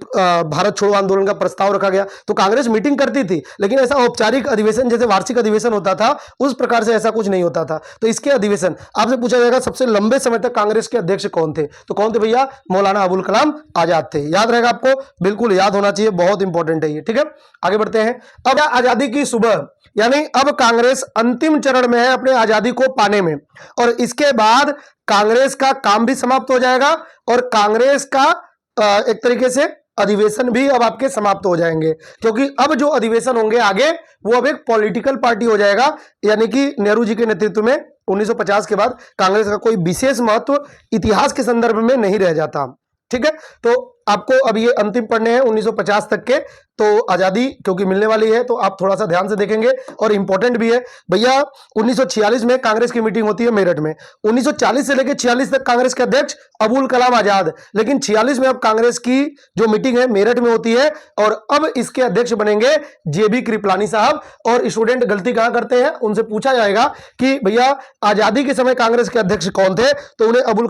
भारत छोड़ो आंदोलन का प्रस्ताव रखा गया तो कांग्रेस मीटिंग करती थी, लेकिन ऐसा औपचारिक अधिवेशन जैसे वार्षिक अधिवेशन होता था उस प्रकार से ऐसा कुछ नहीं होता था। तो इसके अधिवेशन आपसे पूछा जाएगा सबसे लंबे समय तक कांग्रेस के अध्यक्ष कौन थे? तो कौन थे भैया? मौलाना अबुल कलाम आजाद थे। याद रहेगा आपको, बिल्कुल याद होना चाहिए, बहुत इंपॉर्टेंट है ये, ठीक है। आगे बढ़ते हैं। अब आजादी की सुबह, यानी अब कांग्रेस अंतिम चरण में है अपने आजादी को पाने में, और इसके बाद कांग्रेस का काम भी समाप्त हो जाएगा और कांग्रेस का एक तरीके से अधिवेशन भी अब आपके समाप्त हो जाएंगे, क्योंकि अब जो अधिवेशन होंगे आगे वो अब एक पॉलिटिकल पार्टी हो जाएगा, यानी कि नेहरू जी के नेतृत्व में 1950 के बाद कांग्रेस का कोई विशेष महत्व इतिहास के संदर्भ में नहीं रह जाता, ठीक है। तो आपको अब ये अंतिम पढ़ने हैं 1950 तक के तो आजादी क्योंकि मिलने वाली है तो आप थोड़ा सा ध्यान से देखेंगे और इंपॉर्टेंट भी है भैया। 1946 में कांग्रेस की मीटिंग होती है मेरठ में। 1940 से लेकर 46 तक कांग्रेस के अध्यक्ष अबुल कलाम आजाद, लेकिन 46 में अब कांग्रेस की जो मीटिंग है मेरठ में होती है और अब इसके अध्यक्ष बनेंगे जेबी कृपलानी साहब। और स्टूडेंट गलती कहां करते हैं, उनसे पूछा जाएगा कि भैया आजादी के समय कांग्रेस के अध्यक्ष कौन थे, तो उन्हें अबुल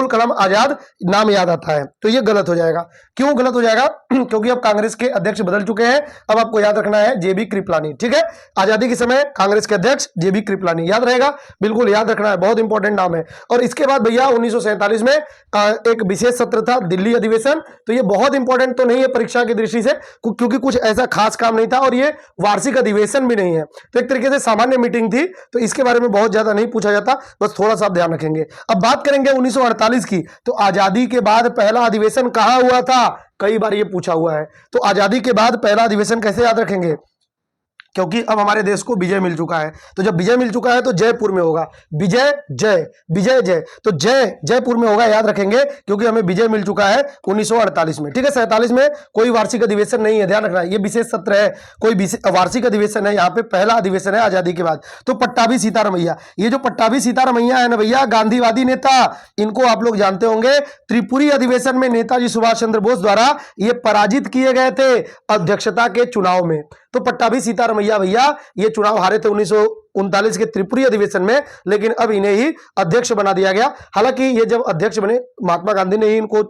कलाम आजाद नाम याद आता है, तो यह गलत हो जाएगा। क्यों गलत हो जाएगा? क्योंकि अब कांग्रेस के अध्यक्ष बदल चुके हैं। अब आपको याद रखना है जेबी कृपलानी, ठीक है। आजादी के समय कांग्रेस के अध्यक्ष जेबी कृपलानी, याद रहेगा, बिल्कुल याद रखना है, बहुत इंपॉर्टेंट नाम है। और इसके बाद भैया 1947 में एक विशेष सत्र था दिल्ली अधिवेशन। तो ये बहुत इंपॉर्टेंट तो नहीं है परीक्षा की दृष्टि से, क्योंकि कुछ ऐसा खास काम नहीं था और ये वार्षिक अधिवेशन भी नहीं है, तो एक तरीके से सामान्य मीटिंग थी, तो इसके बारे में बहुत ज्यादा नहीं पूछा जाता, बस थोड़ा सा ध्यान रखेंगे। अब बात करेंगे 1948 की, तो आजादी के बाद पहला अधिवेशन कहां हुआ था, कई बार ये पूछा हुआ है। तो आजादी के बाद पहला अधिवेशन कैसे याद रखेंगे, क्योंकि अब हमारे देश को विजय मिल चुका है, तो जब विजय मिल चुका है तो जयपुर में होगा। विजय जय, विजय जय, तो जय जयपुर में होगा, याद रखेंगे, क्योंकि हमें विजय मिल चुका है 1948 में, ठीक है। 47 में कोई वार्षिक अधिवेशन नहीं है, ध्यान रखना, ये विशेष सत्र है, कोई वार्षिक अधिवेशन है, यहाँ पे पहला अधिवेशन है आजादी के बाद। तो पट्टाभी सीतारमैया, ये जो पट्टाभी सीतारमैया है ना भैया, गांधीवादी नेता, इनको आप लोग जानते होंगे। त्रिपुरी अधिवेशन में नेताजी सुभाष चंद्र बोस द्वारा ये पराजित किए गए थे अध्यक्षता के चुनाव में। तो पट्टाभी सीतारमैया भैया ये चुनाव हारे थे 1939 के त्रिपुरी अधिवेशन में, लेकिन अब इन्हें ही अध्यक्ष बना दिया गया। हालांकि ये जब अध्यक्ष बने, महात्मा गांधी ने ही इनको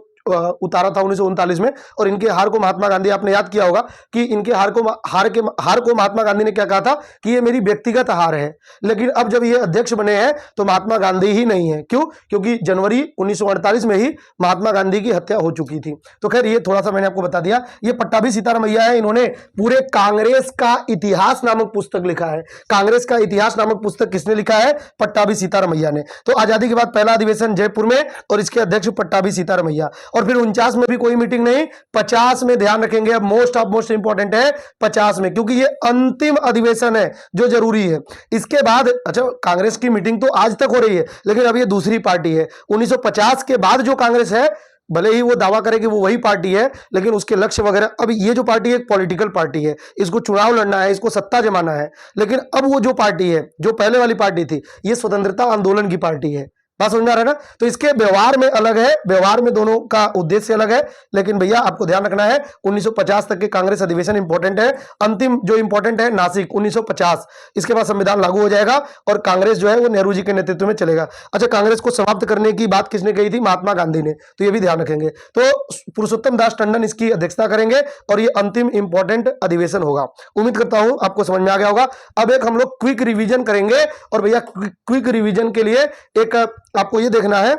उतारा था 1939 में, और इनके हार को महात्मा गांधी, आपने याद किया होगा कि इनके हार को महात्मा गांधी ने क्या कहा था कि ये मेरी व्यक्तिगत हार है। लेकिन अब जब ये अध्यक्ष बने हैं तो महात्मा गांधी ही नहीं है, क्यों? क्योंकि जनवरी 1948 में ही महात्मा गांधी की हत्या हो चुकी थी। तो खैर ये थोड़ा सा मैंने आपको बता दिया। ये पट्टाभी सीतारमैया है, इन्होंने पूरे कांग्रेस का इतिहास नामक पुस्तक लिखा है। कांग्रेस का इतिहास नामक पुस्तक किसने लिखा है? पट्टाभी सीतारमैया ने। तो आजादी के बाद पहला अधिवेशन जयपुर में और इसके अध्यक्ष पट्टाभी सीतारमैया। और फिर 49 में भी कोई मीटिंग नहीं, 50 में ध्यान रखेंगे, अब मोस्ट इंपॉर्टेंट है 50 में, क्योंकि ये अंतिम अधिवेशन है जो जरूरी है। इसके बाद अच्छा, कांग्रेस की मीटिंग तो आज तक हो रही है, लेकिन अब ये दूसरी पार्टी है। 1950 के बाद जो कांग्रेस है, भले ही वो दावा करे कि वो वही पार्टी है, लेकिन उसके लक्ष्य वगैरह, अब ये जो पार्टी है एक पॉलिटिकल पार्टी है, इसको चुनाव लड़ना है, इसको सत्ता जमाना है। लेकिन अब वो जो पार्टी है, जो पहले वाली पार्टी थी, ये स्वतंत्रता आंदोलन की पार्टी है। बात समझ में आ रहा है ना? तो इसके व्यवहार में अलग है, व्यवहार में दोनों का उद्देश्य अलग है। लेकिन भैया आपको ध्यान रखना है 1950 तक के कांग्रेस अधिवेशन इंपॉर्टेंट है। अंतिम जो इंपॉर्टेंट है नासिक 1950, इसके बाद संविधान लागू हो जाएगा और कांग्रेस जो है वो नेहरू जी के नेतृत्व में चलेगा। अच्छा, कांग्रेस को समाप्त करने की बात किसने कही थी? महात्मा गांधी ने, तो ये भी ध्यान रखेंगे। तो पुरुषोत्तम दास टंडन इसकी अध्यक्षता करेंगे और ये अंतिम इंपॉर्टेंट अधिवेशन होगा। उम्मीद करता हूं आपको समझ में आ गया होगा। अब एक हम लोग क्विक रिवीजन करेंगे, और भैया क्विक रिवीजन के लिए एक आपको यह देखना है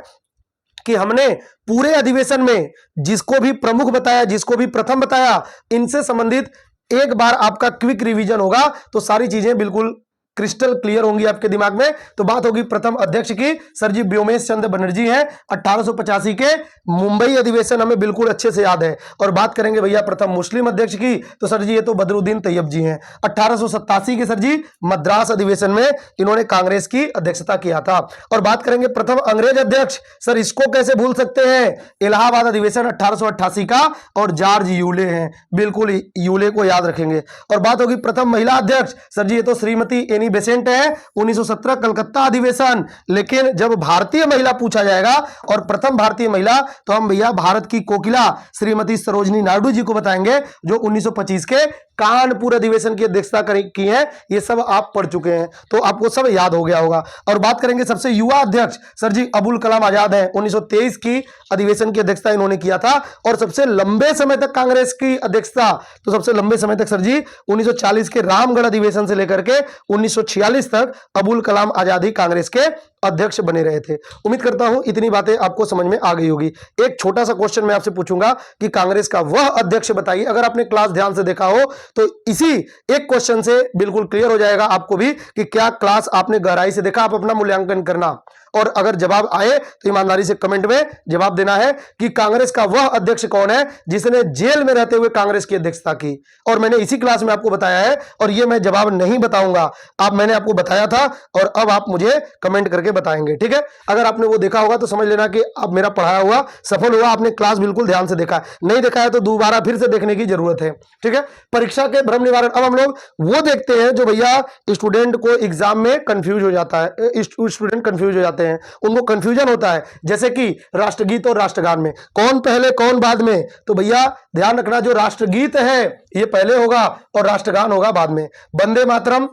कि हमने पूरे अधिवेशन में जिसको भी प्रमुख बताया, जिसको भी प्रथम बताया, इनसे संबंधित एक बार आपका क्विक रिवीजन होगा तो सारी चीजें बिल्कुल क्रिस्टल क्लियर होंगी आपके दिमाग में। तो बात होगी प्रथम अध्यक्ष की, सर जी व्योमेश चंद्र बनर्जी हैं। 1885 के मुंबई अधिवेशन हमें बिल्कुल अच्छे से याद है। और बात करेंगे भैया प्रथम मुस्लिम अध्यक्ष की, तो सर जी ये तो बदरुद्दीन तैयब जी हैं। 1887 के सर जी मद्रास अधिवेशन में इन्होंने कांग्रेस की अध्यक्षता किया था। और बात करेंगे प्रथम अंग्रेज अध्यक्ष, सर इसको कैसे भूल सकते हैं, इलाहाबाद अधिवेशन 1888 का, और जॉर्ज यूले हैं, बिल्कुल यूले को याद रखेंगे। और बात होगी प्रथम महिला अध्यक्ष, सर जी ये तो श्रीमती एनी बेसेंट है, 1917 कलकत्ता अधिवेशन। लेकिन जब भारतीय महिला पूछा जाएगा और प्रथम भारतीय महिला, तो हम भैया भारत की कोकिला श्रीमती सरोजनी नायडू जी को बताएंगे, जो 1925 के कानपुर अधिवेशन की अध्यक्षता की है। ये सब आप पढ़ चुके हैं, तो आपको सब याद हो गया होगा। और बात करेंगे सबसे युवा अध्यक्ष, सर जी अबुल कलाम आजाद हैं। 1923 की अधिवेशन की अध्यक्षता इन्होंने किया था। और सबसे लंबे समय तक कांग्रेस की अध्यक्षता, तो सबसे लंबे समय तक सर जी 1940 के रामगढ़ अधिवेशन से लेकर के 1946 तक अबुल कलाम आजाद ही कांग्रेस के अध्यक्ष बने रहे थे। उम्मीद करता हूं इतनी बातें आपको समझ में आ गई होगी। एक छोटा सा क्वेश्चन मैं आपसे पूछूंगा कि कांग्रेस का वह अध्यक्ष बताइए। अगर आपने क्लास ध्यान से देखा हो तो इसी एक क्वेश्चन से बिल्कुल क्लियर हो जाएगा आपको भी कि क्या क्लास आपने गहराई से देखा। आप अपना मूल्यांकन करना, और अगर जवाब आए तो ईमानदारी से कमेंट में जवाब देना है कि कांग्रेस का वह अध्यक्ष कौन है जिसने जेल में रहते हुए कांग्रेस की अध्यक्षता की। और मैंने इसी क्लास में आपको बताया है, और यह मैं जवाब नहीं बताऊंगा, मैंने आपको बताया था, और अब आप मुझे कमेंट करके आगे बताएंगे। ठीक है, अगर आपने वो देखा होगा तो समझ लेना कि अब मेरा पढ़ाया हुआ सफल हुआ, आपने क्लास बिल्कुल ध्यान से देखा है। नहीं देखा है तो दोबारा फिर से देखने की जरूरत है। ठीक है, परीक्षा के भ्रम निवारण। अब हम लोग वो देखते हैं जो भैया स्टूडेंट को एग्जाम में कंफ्यूज हो जाता है, स्टूडेंट कंफ्यूज हो जाते हैं, उनको कंफ्यूजन होता है, जैसे कि राष्ट्रगीत और राष्ट्रगान में कौन पहले कौन बाद में। तो भैया ध्यान रखना, जो राष्ट्रगीत है ये पहले होगा और राष्ट्रगान होगा बाद में। वंदे मातरम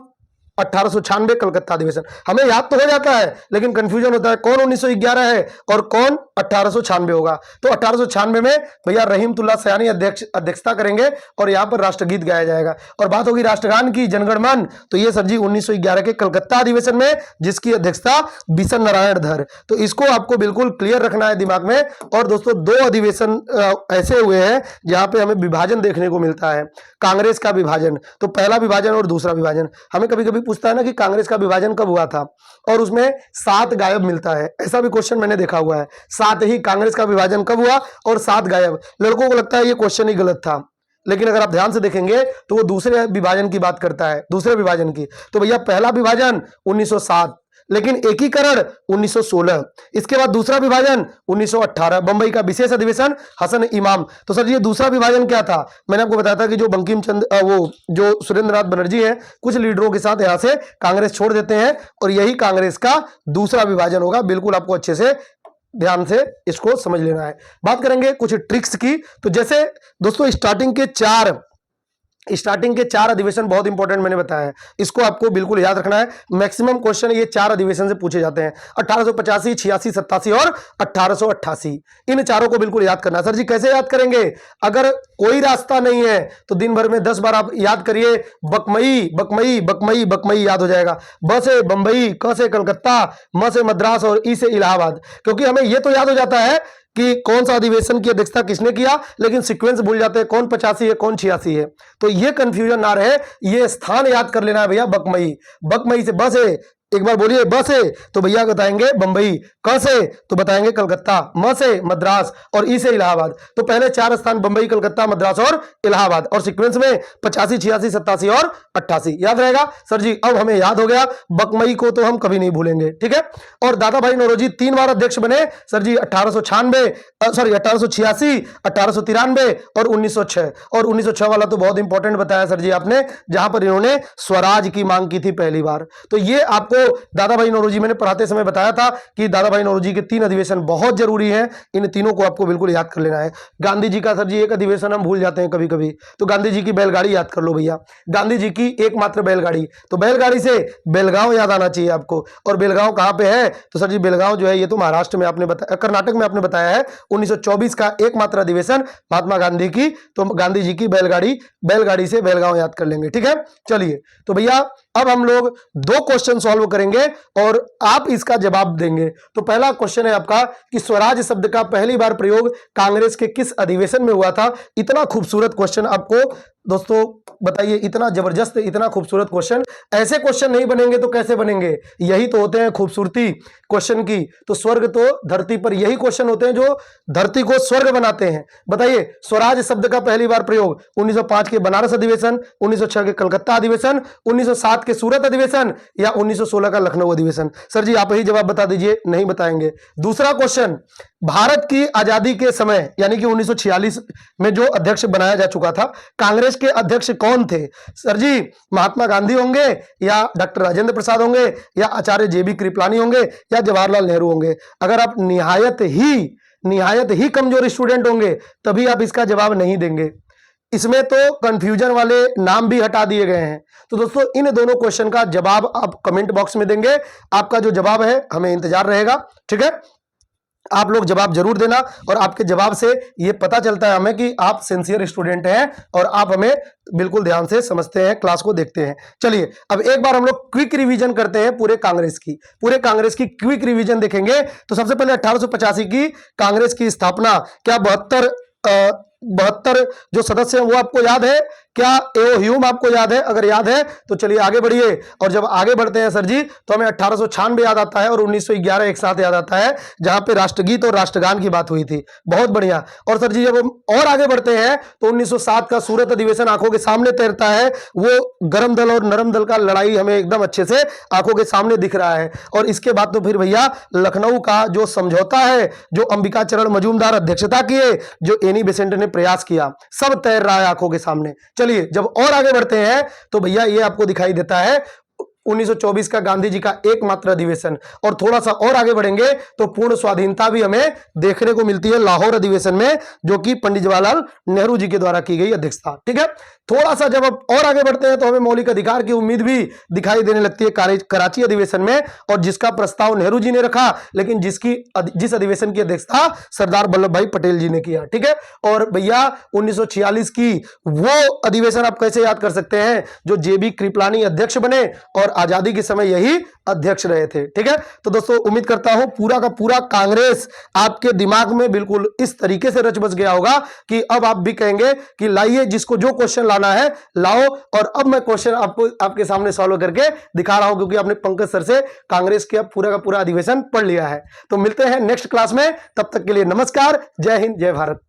1896 कलकत्ता अधिवेशन, हमें याद तो हो जाता है लेकिन कंफ्यूजन होता है कौन 1911 है और कौन 1896 होगा। तो 1896 में भैया रहीमतुल्लाह सयानी अध्यक्षता करेंगे और यहां पर राष्ट्रगीत गाया जाएगा। और बात होगी राष्ट्रगान की, जनगण मन, तो ये सर जी 1911 के कलकत्ता अधिवेशन में, जिसकी अध्यक्षता बिशन नारायण धर। तो इसको आपको बिल्कुल क्लियर रखना है दिमाग में। और दोस्तों 2 अधिवेशन ऐसे हुए हैं जहां पे हमें विभाजन देखने को मिलता है, कांग्रेस का विभाजन। तो पहला विभाजन और दूसरा विभाजन, हमें कभी कभी पूछता है ना कि कांग्रेस का विभाजन कब हुआ था, और उसमें 7 गायब मिलता है, ऐसा भी क्वेश्चन मैंने देखा हुआ है। 7 ही, कांग्रेस का विभाजन कब हुआ और 7 गायब। लड़कों को लगता है ये क्वेश्चन ही गलत था, लेकिन अगर आप ध्यान से देखेंगे तो वो दूसरे विभाजन की बात करता है, दूसरे विभाजन की। तो भैया पहला विभाजन 1907, लेकिन एकीकरण 1916। इसके बाद दूसरा विभाजन 1918, बंबई का विशेष अधिवेशन, हसन इमाम। तो सर ये दूसरा विभाजन क्या था, मैंने आपको बताया था कि जो बंकिम चंद्र वो जो सुरेंद्रनाथ बनर्जी हैं कुछ लीडरों के साथ यहां से कांग्रेस छोड़ देते हैं और यही कांग्रेस का दूसरा विभाजन होगा। बिल्कुल आपको अच्छे से ध्यान से इसको समझ लेना है। बात करेंगे कुछ ट्रिक्स की। तो जैसे दोस्तों स्टार्टिंग के 4 अधिवेशन बहुत इंपॉर्टेंट मैंने बताया है, इसको आपको बिल्कुल याद रखना है। मैक्सिमम क्वेश्चन ये 4 अधिवेशन से पूछे जाते हैं, 1885, 86, 87 और 1888। इन चारों को बिल्कुल याद करना है। सर जी कैसे याद करेंगे, अगर कोई रास्ता नहीं है तो दिन भर में 10 बार आप याद करिए, बकमई बकमई बकमई बकमई याद हो जाएगा। ब से बंबई, क से कलकत्ता, म से मद्रास और ई से इलाहाबाद। क्योंकि हमें यह तो याद हो जाता है कि कौन सा अधिवेशन की अध्यक्षता किसने किया, लेकिन सीक्वेंस भूल जाते हैं, कौन 85 है कौन 86 है। तो ये कंफ्यूजन ना रहे, ये स्थान याद कर लेना है भैया। बकमई, बकमई से बस है, एक बार बोलिए, ब से तो भैया बताएंगे बंबई, क से तो बताएंगे कलकत्ता, म से मद्रास और ई से इलाहाबाद। तो पहले 4 स्थान बंबई, कलकत्ता, मद्रास और इलाहाबाद, और सीक्वेंस में 85, 86, 87 और 88 याद रहेगा। सर जी अब हमें याद हो गया, बकमई को तो हम कभी नहीं भूलेंगे। ठीक है, और दादा भाई नौरोजी 3 बार अध्यक्ष बने सर जी, 1886, 1893 और 1906। और 1906 वाला तो बहुत इंपॉर्टेंट बताया सर जी आपने, जहां पर इन्होंने स्वराज की मांग की थी पहली बार। तो ये आपको दादा भाई नौरोजी मैंने पढ़ाते समय बताया था कि दादा भाई नौरोजी के 3 अधिवेशन बहुत जरूरी हैं, इन तीनों को आपको बिल्कुल याद कर लेना है। गांधी जी का सर जी एक अधिवेशन हम भूल जाते हैं कभी कभी, तो गांधी जी की बैलगाड़ी याद कर लो भैया, गांधी जी की एकमात्र बैलगाड़ी। तो बैलगाड़ी से बेलगांव याद आना चाहिए आपको। और बेलगांव कहां पे है, तो सर जी बेलगांव जो है ये तो महाराष्ट्र में आपने बताया, कर्नाटक में आपने बताया है। 1924 का एकमात्र अधिवेशन महात्मा गांधी की, तो गांधी जी की बैलगाड़ी, बैलगाड़ी से बेलगांव याद कर लेंगे। ठीक है, चलिए तो भैया अब हम लोग 2 क्वेश्चन सॉल्व करेंगे और आप इसका जवाब देंगे। तो पहला क्वेश्चन है आपका कि स्वराज शब्द का पहली बार प्रयोग कांग्रेस के किस अधिवेशन में हुआ था। इतना खूबसूरत क्वेश्चन आपको दोस्तों बताइए, इतना जबरदस्त, इतना खूबसूरत क्वेश्चन। ऐसे क्वेश्चन नहीं बनेंगे तो कैसे बनेंगे, यही तो होते हैं खूबसूरती क्वेश्चन की। तो स्वर्ग तो धरती पर, यही क्वेश्चन होते हैं जो धरती को स्वर्ग बनाते हैं। बताइए स्वराज शब्द का पहली बार प्रयोग 1905 के बनारस अधिवेशन, 1906 के कलकत्ता अधिवेशन, 1907 के सूरत अधिवेशन या 1916 का लखनऊ अधिवेशन। सर जी आप ही जवाब बता दीजिए, नहीं बताएंगे। दूसरा क्वेश्चन, भारत की आजादी के समय यानी कि 1946 में जो अध्यक्ष बनाया जा चुका था, कांग्रेस के अध्यक्ष कौन थे। सर जी महात्मा गांधी होंगे या डॉक्टर राजेंद्र प्रसाद होंगे या आचार्य जेबी कृपलानी होंगे या जवाहरलाल नेहरू होंगे। अगर आप निहायत ही कमजोर स्टूडेंट होंगे तभी आप इसका जवाब नहीं देंगे। इसमें तो कंफ्यूजन वाले नाम भी हटा दिए गए हैं। तो दोस्तों इन दोनों क्वेश्चन का जवाब आप कमेंट बॉक्स में देंगे। आपका जो जवाब है हमें इंतजार रहेगा। ठीक है, आप लोग जवाब जरूर देना, और आपके जवाब से ये पता चलता है हमें कि आप सिंसियर स्टूडेंट हैं और आप हमें बिल्कुल ध्यान से समझते हैं, क्लास को देखते हैं। चलिए अब एक बार हम लोग क्विक रिवीजन करते हैं पूरे कांग्रेस की क्विक रिवीजन देखेंगे। तो सबसे पहले 1885 की कांग्रेस की स्थापना, क्या 72 जो सदस्य हैं वो आपको याद है क्या एओ ह्यूम आपको याद है? अगर याद है तो चलिए आगे बढ़िए। और जब आगे बढ़ते हैं सर जी, तो हमें 1896 याद आता है और 1911 एक साथ याद आता है, जहां पे राष्ट्रगीत और राष्ट्रगान की बात हुई थी। बहुत बढ़िया। और सर जी जब हम और आगे बढ़ते हैं तो 1907 का सूरत अधिवेशन आंखों के सामने तैरता है। वो गर्म दल और नरम दल का लड़ाई हमें एकदम अच्छे से आंखों के सामने दिख रहा है। और इसके बाद तो फिर भैया लखनऊ का जो समझौता है, जो अंबिका चरण मजूमदार अध्यक्षता किए, जो एनी बेसेंट ने प्रयास किया, सब तैर रहा है आंखों के सामने। चलिए जब और आगे बढ़ते हैं तो भैया ये आपको दिखाई देता है 1924 का गांधी जी का एकमात्र अधिवेशन। और थोड़ा सा और आगे बढ़ेंगे तो पूर्ण स्वाधीनता भी हमें देखने को मिलती है लाहौर अधिवेशन में, जो कि पंडित जवाहरलाल नेहरू जी के द्वारा की गई अध्यक्षता। ठीक है, थोड़ा सा जब अब और आगे बढ़ते हैं तो हमें मौलिक अधिकार की उम्मीद भी दिखाई देने लगती है कराची अधिवेशन में, और जिसका प्रस्ताव नेहरू जी ने रखा, लेकिन जिस अधिवेशन की अध्यक्षता सरदार वल्लभ भाई पटेल जी ने किया। ठीक है, और भैया 1946 की वो अधिवेशन आप कैसे याद कर सकते हैं, जो जेबी कृपलानी अध्यक्ष बने और आजादी के समय यही अध्यक्ष रहे थे। ठीक है, तो दोस्तों उम्मीद करता हूं पूरा का पूरा कांग्रेस आपके दिमाग में बिल्कुल इस तरीके से रच बस गया होगा कि अब आप भी कहेंगे कि लाइए जिसको जो क्वेश्चन लाना है लाओ। और अब मैं क्वेश्चन आपके सामने सॉल्व करके दिखा रहा हूं, क्योंकि आपने पंकज सर से कांग्रेस के पूरा का पूरा अधिवेशन पढ़ लिया है। तो मिलते हैं नेक्स्ट क्लास में, तब तक के लिए नमस्कार, जय हिंद, जय भारत।